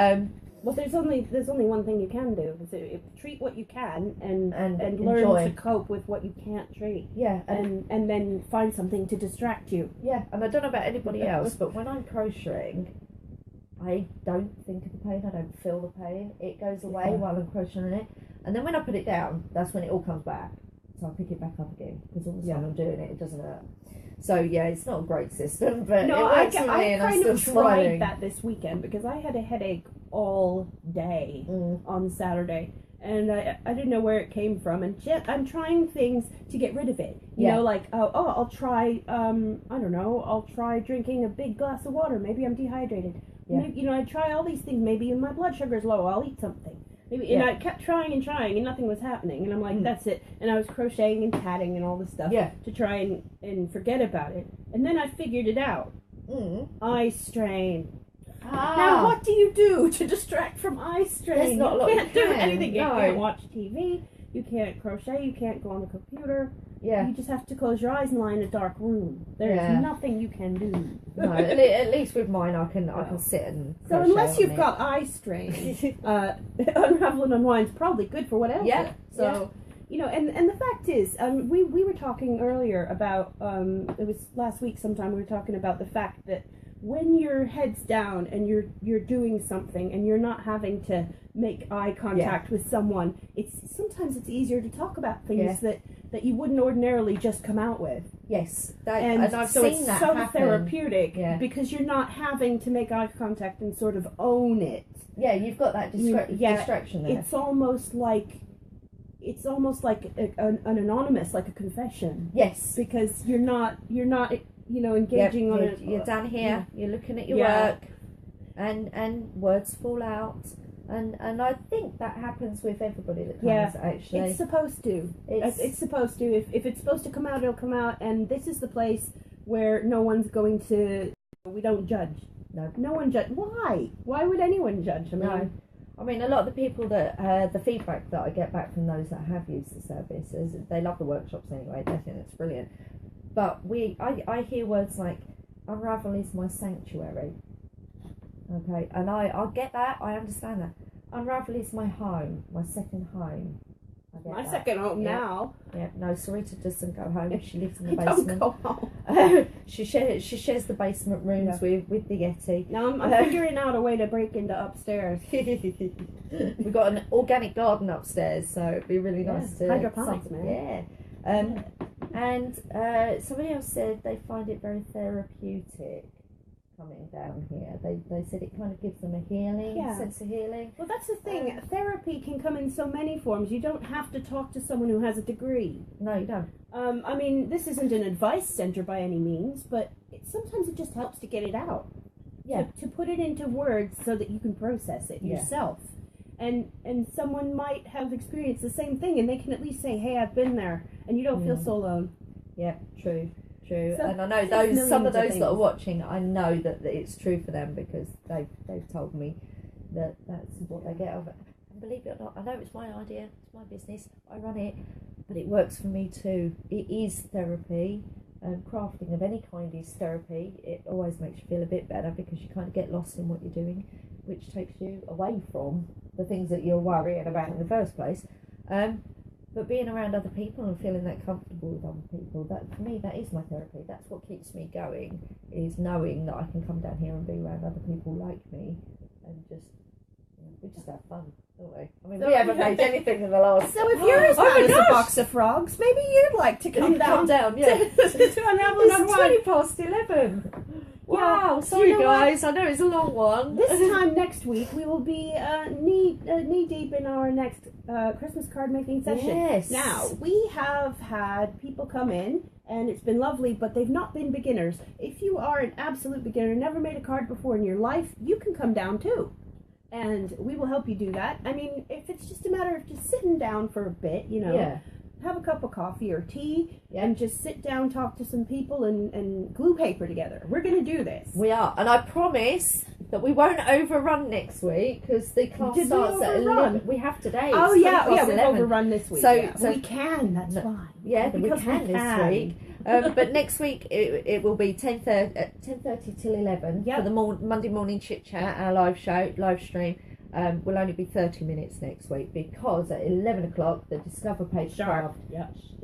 well, there's only one thing you can do. Is treat what you can and learn to cope with what you can't treat. Yeah, and then find something to distract you. Yeah, and I don't know about anybody else, but when I'm crocheting, I don't think of the pain. I don't feel the pain. It goes away while I'm crocheting it, and then when I put it down, that's when it all comes back. So I pick it back up again, because all the time I'm doing it, it doesn't hurt. So it's not a great system, but no, it works for me, and I'm still smiling. That this weekend because I had a headache all day on Saturday, And I didn't know where it came from, and I'm trying things to get rid of it. You know, like I'll try I don't know, I'll try drinking a big glass of water. Maybe I'm dehydrated. Yeah. Maybe, you know, I try all these things. Maybe my blood sugar's low. I'll eat something. Maybe, and I kept trying, and nothing was happening. And I'm like, that's it. And I was crocheting and tatting and all this stuff to try and forget about it. And then I figured it out. Eye strain. Now, what do you do to distract from eye strain? You can't do anything. You can't watch TV. You can't crochet. You can't go on the computer. Yeah. You just have to close your eyes and lie in a dark room. There's nothing you can do. No, at least with mine, I can sit and crochet. So unless you've got eye strain, Unravel and Unwind's probably good for whatever. Yeah. So. You know, and the fact is, we were talking earlier about, it was last week sometime, we were talking about the fact that when your head's down and you're doing something and you're not having to make eye contact with someone, sometimes it's easier to talk about things that you wouldn't ordinarily just come out with. Yes, and I've seen that happen. So therapeutic because you're not having to make eye contact and sort of own it. Yeah, you've got that distraction there. It's almost like an anonymous, like a confession. Yes, because you're not you know, engaging on it. You're down here. You're looking at your work, and words fall out. And I think that happens with everybody that comes, actually. It's supposed to. It's supposed to. If it's supposed to come out, it'll come out. And this is the place where no one's going to... We don't judge. No one judge. Why? Why would anyone judge? I mean, a lot of the people that... the feedback that I get back from those that have used the service is they love the workshops anyway. They think it's brilliant. But I hear words like, Unravel is my sanctuary. Okay, and I get that, I understand that. Unravel is my home, my second home. My second home now. Yeah, no, Sarita doesn't go home. She lives in the basement. Don't go home. She shares the basement rooms with the Yeti. Now I'm figuring out a way to break into upstairs. We've got an organic garden upstairs, so it'd be really nice to... Hydroponics, man. Yeah. And somebody else said they find it very therapeutic coming down here. They said it kind of gives them a healing, sense of healing. Well, that's the thing. Therapy can come in so many forms. You don't have to talk to someone who has a degree. No, you don't. I mean, this isn't an advice center by any means, but sometimes it just helps to get it out. Yeah. To put it into words so that you can process it yourself. And someone might have experienced the same thing, and they can at least say, hey, I've been there, and you don't feel so alone. Yeah, true. So, and I know some of those that are watching, I know that it's true for them because they've told me that that's what they get out of it. And believe it or not, I know it's my idea, it's my business, I run it, but it works for me too. It is therapy. Crafting of any kind is therapy. It always makes you feel a bit better because you kind of get lost in what you're doing, which takes you away from the things that you're worrying about in the first place. But being around other people and feeling that comfortable with other people, that for me, that is my therapy. That's what keeps me going, is knowing that I can come down here and be around other people like me and just, we just have fun, don't we? I mean, we haven't made anything in the last... So if you're as bad as a box of frogs, maybe you'd like to come down. To Unravel and Unwind. It's 11:20. Wow, sorry guys, I know it's a long one. This time next week we will be knee deep in our next Christmas card making session. Yes. Now, we have had people come in and it's been lovely, but they've not been beginners. If you are an absolute beginner, never made a card before in your life, you can come down too. And we will help you do that. I mean, if it's just a matter of just sitting down for a bit, have a cup of coffee or tea and just sit down, talk to some people and glue paper together. We're going to do this. We are. And I promise that we won't overrun next week because the class starts at 11. We have today. Oh, yeah, we've overrun this week. So we can, that's fine. Yeah, we can this week. But next week it will be 10:30 till 11 for the Monday morning chit chat, our live stream. Will only be 30 minutes next week because at 11 o'clock the Discover page craft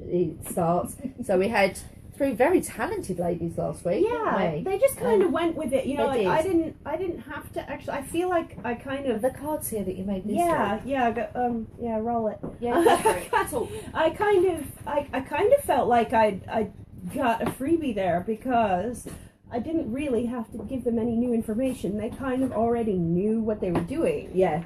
it starts. So we had 3 very talented ladies last week. Yeah, they just kind of went with it. You know, like, I didn't have to actually. I feel like I kind of the cards here that you made this week. I got, roll it. Yeah, I kind of felt like I got a freebie there because I didn't really have to give them any new information. They kind of already knew what they were doing. Yeah.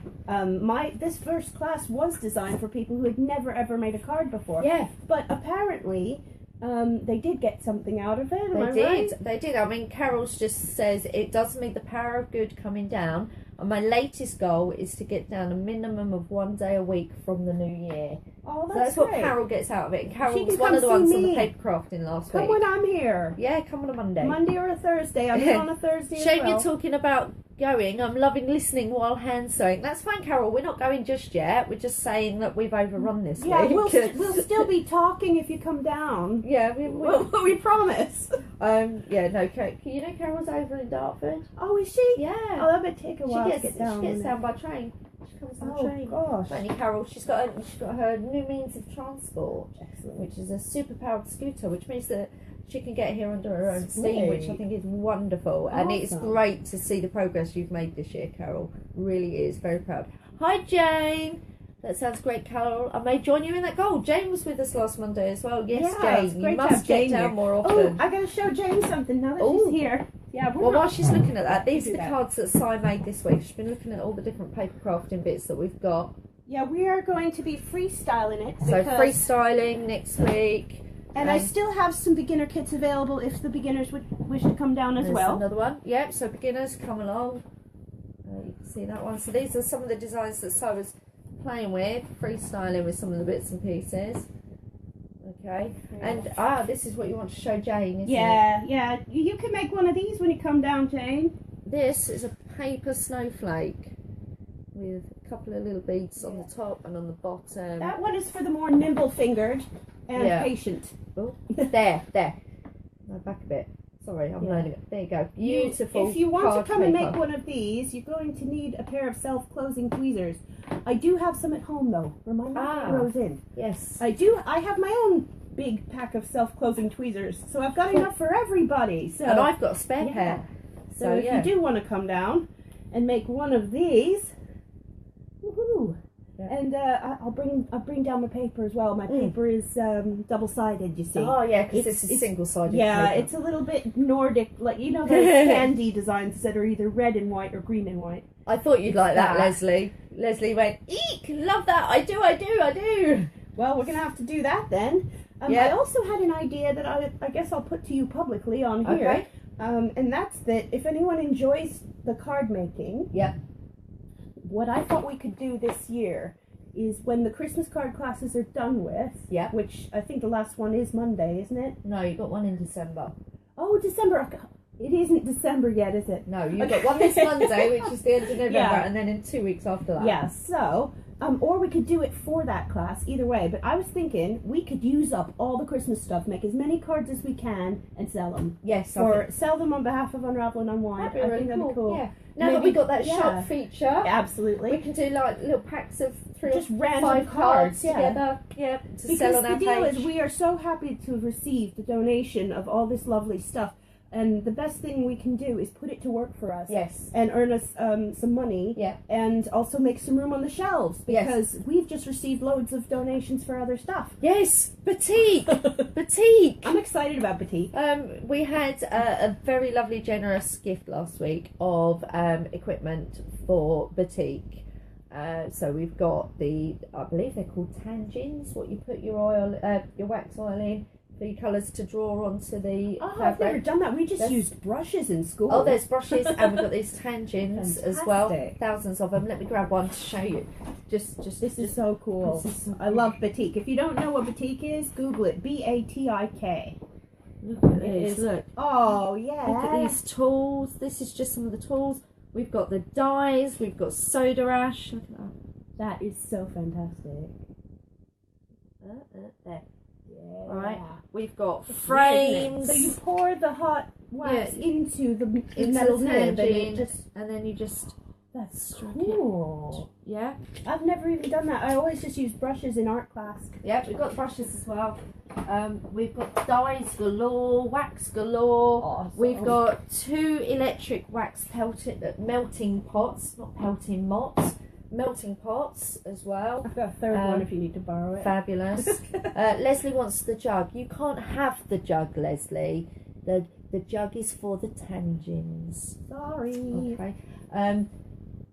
This first class was designed for people who had never ever made a card before. Yeah. But apparently, they did get something out of it. They did. I mean, Carol's just says it does mean the power of good coming down. And my latest goal is to get down a minimum of 1 day a week from the new year. Oh, that's what Carol gets out of it. And Carol was one of the ones on the paper crafting last week. Come when I'm here. Yeah, come on a Monday. Monday or a Thursday. I'm here on a Thursday as well. Shame you're talking about going. I'm loving listening while hand sewing. That's fine, Carol. We're not going just yet. We're just saying that we've overrun this week. Yeah, we'll still be talking if you come down. Yeah, we promise. Yeah, no, you know Carol's over in Dartford. Oh, is she? Yeah. Oh, that would take a while to get down. She gets down by train. She comes on train. Oh gosh. Only Carol, she's got her new means of transport. Excellent. Which is a super powered scooter, which means that she can get here under her own steam, which I think is wonderful. Awesome. And it's great to see the progress you've made this year, Carol. Really is. Very proud. Hi, Jane. That sounds great, Carol. I may join you in that goal. Jane was with us last Monday as well. Yes, Jane. You must get down more often. Oh, I got to show Jane something now that she's here. Yeah. Well, while she's looking at that, these are the cards that Si made this week. She's been looking at all the different paper crafting bits that we've got. Yeah, we are going to be freestyling it. So freestyling next week. And I still have some beginner kits available if the beginners would wish to come down as well. Another one. Yep, so beginners, come along. You can see that one. So these are some of the designs that Si was playing with, freestyling with some of the bits and pieces. Okay. And this is what you want to show Jane, isn't it? Yeah. You can make one of these when you come down, Jane. This is a paper snowflake with a couple of little beads on the top and on the bottom. That one is for the more nimble fingered and patient. Oh, there. No, back a bit. Sorry, I'm learning it. There you go. Beautiful. If you want to come and make one of these, you're going to need a pair of self-closing tweezers. I do have some at home though. Remind me to put those in. Yes. I do. I have my own big pack of self-closing tweezers, so I've got enough for everybody. So, and I've got a spare pair. So if you do want to come down and make one of these, woohoo! Yeah. And I'll bring down my paper as well. My paper is double-sided, you see. Oh yeah, because this is single-sided. Yeah, paper. It's a little bit Nordic, like you know those candy designs that are either red and white or green and white. I thought you'd like that, Leslie. Leslie went, eek, love that. I do. Well, we're gonna have to do that then. I also had an idea that I guess I'll put to you publicly on here. Okay. And that's that if anyone enjoys the card making. Yeah. What I thought we could do this year is when the Christmas card classes are done with, which I think the last one is Monday, isn't it? No, you got one in December. Oh, December. It isn't December yet, is it? No, you've got one this Monday, which is the end of November, and then in 2 weeks after that. Yeah, so, or we could do it for that class, either way. But I was thinking we could use up all the Christmas stuff, make as many cards as we can, and sell them. Yes. Or sell them on behalf of Unravel and Unwind. That'd be really that'd be cool. Yeah. Now that we got that shop feature, absolutely, we can do like little packs of 3 or 5 cards together, to sell on our page. Because the deal is, we are so happy to have received the donation of all this lovely stuff. And the best thing we can do is put it to work for us. Yes. And earn us some money. Yeah. And also make some room on the shelves. Because we've just received loads of donations for other stuff. Yes. Batik. Batik. I'm excited about Batik. We had a very lovely, generous gift last week of equipment for Batik. So we've got I believe they're called tangins, what you put your wax oil in. For your colours to draw onto the fabric. I've never done that. We just used brushes in school. Oh, there's brushes, and we've got these tangents as well. Thousands of them. Let me grab one to show you. This is so cool. I love Batik. If you don't know what Batik is, Google it. BATIK. Look at these. Look. Oh, yeah. Look at these tools. This is just some of the tools. We've got the dies. We've got soda ash. Look at that. That is so fantastic. There. Right, we've got frames. So you pour the hot wax into the metal nib, and then you just that's cool. Yeah, I've never even done that. I always just use brushes in art class. Yeah, we've got brushes as well. We've got dies galore, wax galore. Awesome. We've got 2 electric wax melting pots, not pelting mots. Melting pots as well. I've got a third one if you need to borrow it. Fabulous. Leslie wants the jug. You can't have the jug, Leslie. The The jug is for the tangents. Sorry. Okay.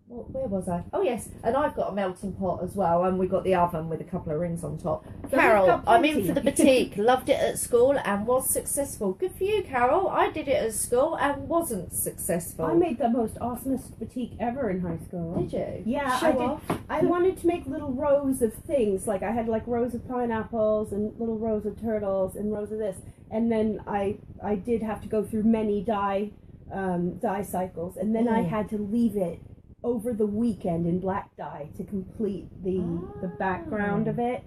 Where was I? Oh yes, and I've got a melting pot as well, and we've got the oven with a couple of rings on top. So Carol, I'm in for the boutique. Loved it at school and was successful. Good for you, Carol. I did it at school and wasn't successful. I made the most awesomest boutique ever in high school. Did you? Yeah, Show I did. off. I wanted to make little rows of things. Like I had like rows of pineapples and little rows of turtles and rows of this. And then I did have to go through many dye cycles, and then I had to leave it over the weekend in black dye to complete the background of it.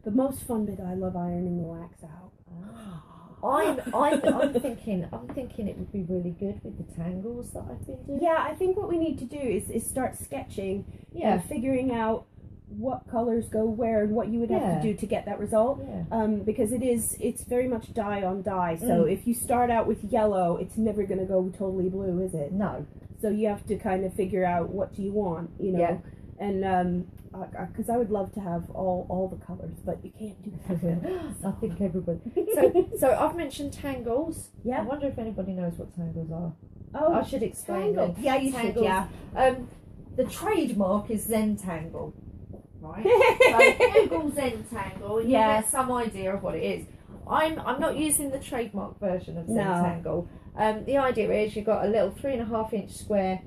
The most fun bit, I love ironing the wax out. I'm thinking it would be really good with the tangles that I've been doing. Yeah, I think what we need to do is start sketching and figuring out what colors go where and what you would have to do to get that result. Because it's very much dye on dye. So if you start out with yellow, it's never going to go totally blue, is it? No. So you have to kind of figure out what do you want, you know. And because I would love to have all the colors, but you can't do that. I think everybody. So I've mentioned tangles. Yeah. I wonder if anybody knows what tangles are. Oh, I should explain them. Yeah, you should. Yeah. The trademark is Zentangle. Right. So Google Zentangle and you get some idea of what it is. I'm not using the trademark version of Zentangle. The idea is you've got a little 3.5-inch square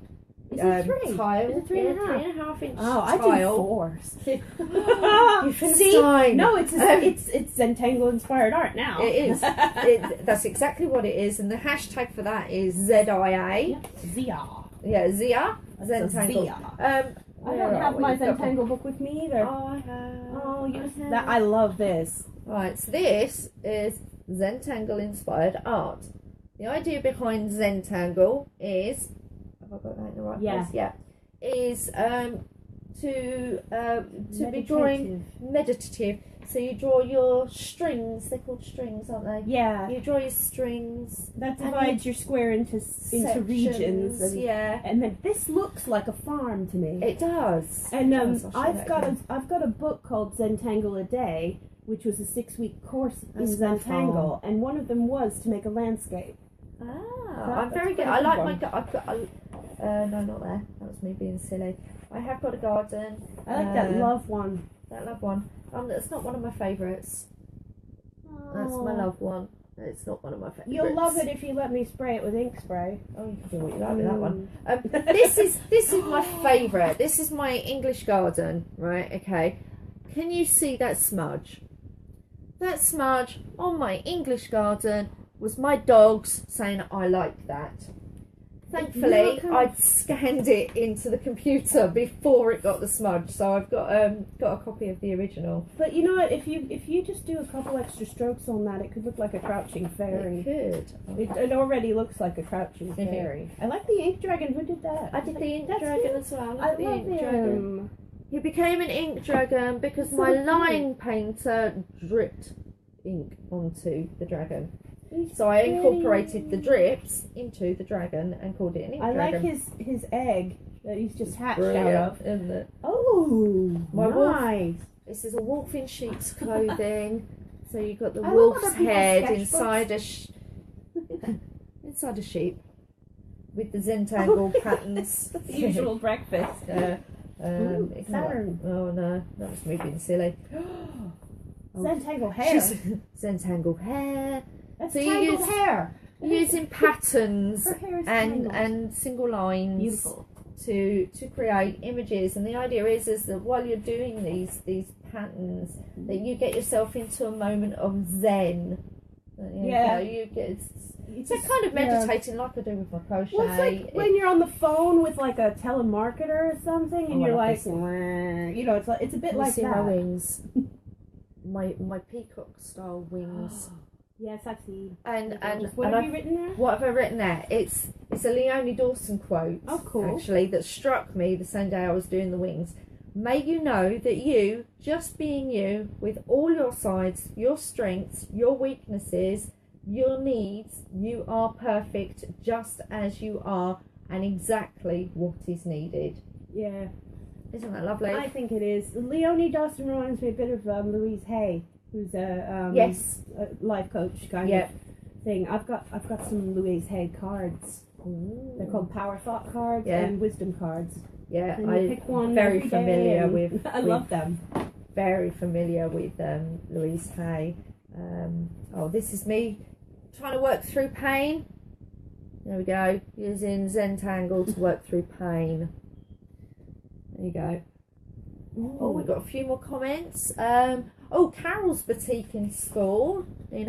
tile. Is it 3.5? 3.5 inch tile. I do 4s. You see? No, it's Zentangle inspired art now. It is. That's exactly what it is, and the hashtag for that is ZIA. Zia. Yeah, Zia. Zentangle. I don't have my Zentangle book with me either. Oh, I have. Oh, you that I love this. Right, so this is Zentangle inspired art. The idea behind Zentangle is, have I got that in the right place? Yeah. Is to be drawing meditative. So you draw your strings. They're called strings, aren't they? Yeah. You draw your strings. That divides your square into regions. And then this looks like a farm to me. It does. And I've got a book called Zentangle a Day, which was a 6-week course in Zentangle, and one of them was to make a landscape. I'm very good. I like my. I've got. No, not there. That was me being silly. I have got a garden. I like that love one. That love one. That's not one of my favourites. That's my love one. It's not one of my favourites. You'll love it if you let me spray it with ink spray. Oh, you can do what you like with that one. This is my favourite. This is my English garden, right? Okay. Can you see that smudge? That smudge on my English garden was my dogs saying I like that. Thankfully, I'd scanned it into the computer before it got the smudge, so I've got a copy of the original. But you know what? If you just do a couple extra strokes on that, it could look like a crouching fairy. It could. It already looks like a crouching fairy. I like the ink dragon. Who did that? I did the ink dragon as well. I love him. He became an ink dragon because my line painter dripped ink onto the dragon. So I incorporated the drips into the dragon and called it an ink dragon. I like his egg that he's just hatched out of. Isn't it? Oh, my nice. Wolf, this is a wolf in sheep's clothing. So you've got the wolf's head inside a sheep with the Zentangle patterns. The usual breakfast. Saturn. Oh no, that was me being silly. Zentangle hair. Zentangle hair. That's so tangled hair. Using patterns and single lines to create images, and the idea is that while you're doing these patterns, that you get yourself into a moment of zen. You get it's kind of meditating like I do with my crochet. Well, it's like when you're on the phone with like a telemarketer or something, and you're like, you know, it's a bit like that. My wings, my peacock style wings. Yes, I've seen. And what have you written there? What have I written there? It's a Leonie Dawson quote. Oh, cool. Actually, that struck me the same day I was doing the wings. May you know that you, just being you, with all your sides, your strengths, your weaknesses, your needs, you are perfect just as you are and exactly what is needed. Yeah. Isn't that lovely? I think it is. Leonie Dawson reminds me a bit of Louise Hay, who's a life coach kind of thing. I've got some Louise Hay cards. Ooh. They're called Power Thought cards and Wisdom cards. Yeah, and you pick one very every familiar day with. I love them. Very familiar with Louise Hay. This is me trying to work through pain. There we go. Using Zentangle to work through pain. There you go. Ooh. Oh, we've got a few more comments. Carol's boutique in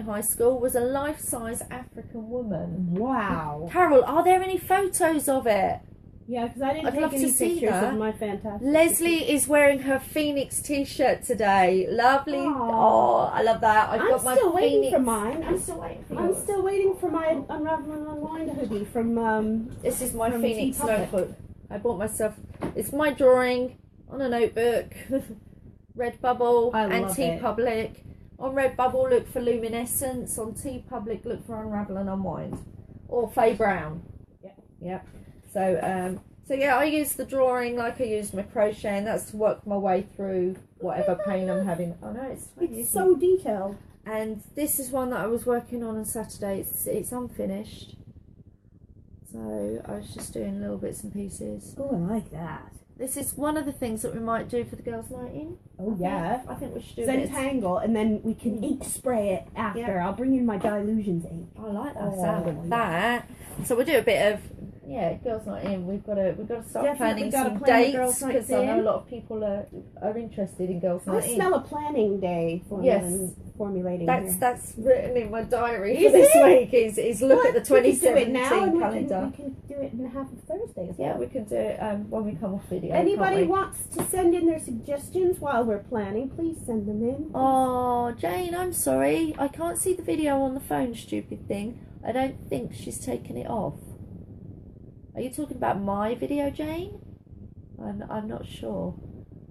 high school, was a life-size African woman. Wow. Carol, are there any photos of it? Yeah, because I didn't take any pictures of my fantastic. Leslie is wearing her Phoenix t-shirt today. Lovely. Aww. Oh, I love that. I'm got my still waiting Phoenix. for mine. I'm still waiting for yours. I'm still waiting for my Unravel and Unwind hoodie from. This is my Phoenix notebook. I bought myself. It's my drawing on a notebook. Redbubble and TeePublic. On Redbubble, look for Luminescence. On TeePublic, look for Unravel and Unwind. Or Faye Brown. Yep. So I use the drawing like I use my crochet, and that's to work my way through whatever pain I'm having. Oh no, it's so detailed. And this is one that I was working on Saturday. It's unfinished. So I was just doing little bits and pieces. Oh, I like that. This is one of the things that we might do for the girls' night in. Oh, I think we should do Zentangle, and then we can ink spray it after. Yeah. I'll bring in my Dilutions ink. I like that sound of that. So we'll do a bit of girls' night in. We've got to start planning some dates, because I know a lot of people are interested in girls' night in. I smell a planning day formulating. That's written in my diary for this week. Is look at the 2017 calendar. We can do it in half of Thursday as well. Yeah, we can do it when we come off video. Anybody wants to send in their suggestions while we're planning, please send them in. Oh, Jane, I'm sorry. I can't see the video on the phone, stupid thing. I don't think she's taken it off. Are you talking about my video, Jane? I'm not sure.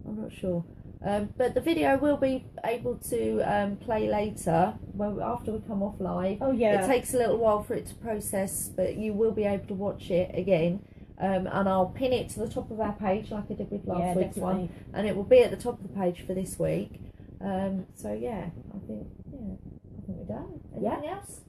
But the video will be able to play later, after we come off live. Oh yeah. It takes a little while for it to process, but you will be able to watch it again. And I'll pin it to the top of our page like I did with last week's one, and it will be at the top of the page for this week. I think we're done. Anything else?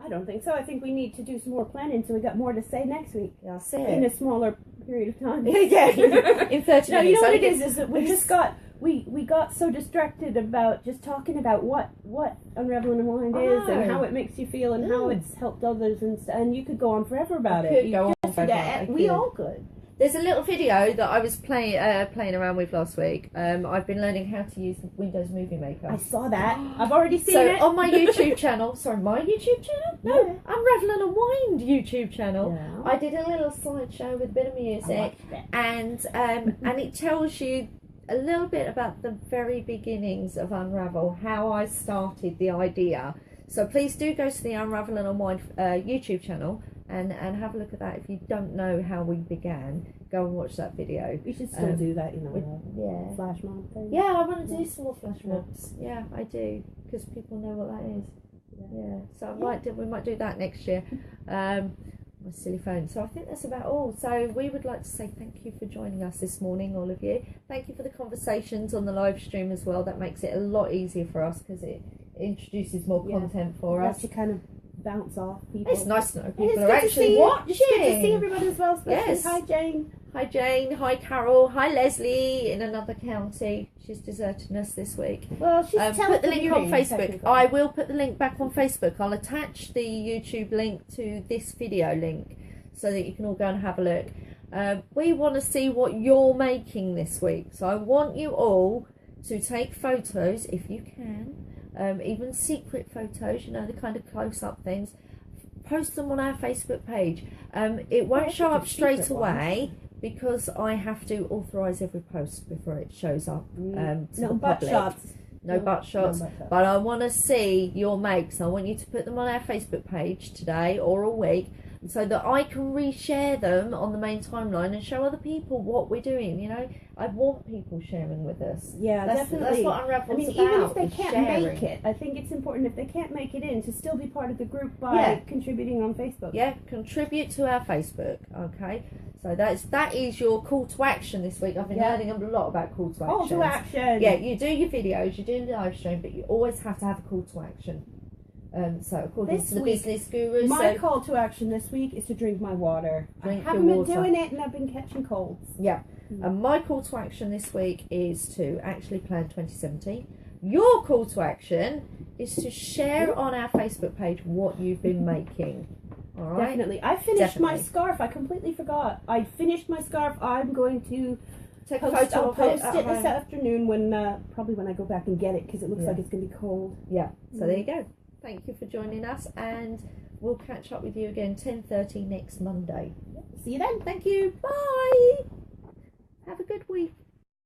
I don't think so. I think we need to do some more planning so we got more to say next week. That's it. In a smaller period of time. Yeah. In 30 minutes. No, you know what it is that we just got we got so distracted about just talking about what Unravel and Unwind is and how it makes you feel and how it's helped others, and you could go on forever about it. Could go on forever. We all could. There's a little video that I was playing around with last week. I've been learning how to use Windows Movie Maker. I saw that. I've already seen it. So on my YouTube channel, my YouTube channel? No, Unravel and Unwind YouTube channel. Yeah. I did a little slideshow with a bit of music, and it tells you a little bit about the very beginnings of Unravel, how I started the idea. So please do go to the Unravel and Unwind YouTube channel. And have a look at that. If you don't know how we began, go and watch that video. We should still do that, flash mob thing. Yeah, I want to do some more flash mobs. Yeah, I do, because people know what that is. Yeah, so we might do that next year. My silly phone. So I think that's about all. So we would like to say thank you for joining us this morning, all of you. Thank you for the conversations on the live stream as well. That makes it a lot easier for us because it introduces more content for us. To kind of bounce off people. It's nice to know people are actually watching. It's good to see everybody as well. Yes. Hi Jane. Hi Jane. Hi Carol. Hi Leslie in another county. She's deserted us this week. Well, she's put the link on Facebook. I will put the link back on Facebook. I'll attach the YouTube link to this video link so that you can all go and have a look. We want to see what you're making this week. So I want you all to take photos if you can. Even secret photos, the kind of close-up things, post them on our Facebook page. It won't show up straight away because I have to authorise every post before it shows up to the public. No butt shots. But I want to see your makes. I want you to put them on our Facebook page today or all week, so that I can reshare them on the main timeline and show other people what we're doing. I want people sharing with us. Yeah, definitely. That's what Unravel's about. Even if they can't make it, I think it's important if they can't make it in to still be part of the group by contributing on Facebook. Yeah, contribute to our Facebook. Okay, so that is your call to action this week. I've been learning a lot about call to action. Call to action. Yeah, you do your videos, you do the live stream, but you always have to have a call to action. So according to the business guru, my call to action this week is to drink my water. I haven't been doing it, and I've been catching colds. Yeah. And my call to action this week is to actually plan 2017. Your call to action is to share on our Facebook page what you've been making. All right. Definitely. I finished my scarf. I completely forgot. I finished my scarf. I'm going to take a photo. I'll post it this afternoon when probably when I go back and get it, because it looks like it's going to be cold. Yeah. So there you go. Thank you for joining us, and we'll catch up with you again 10:30 next Monday. See you then. Thank you. Bye. Have a good week.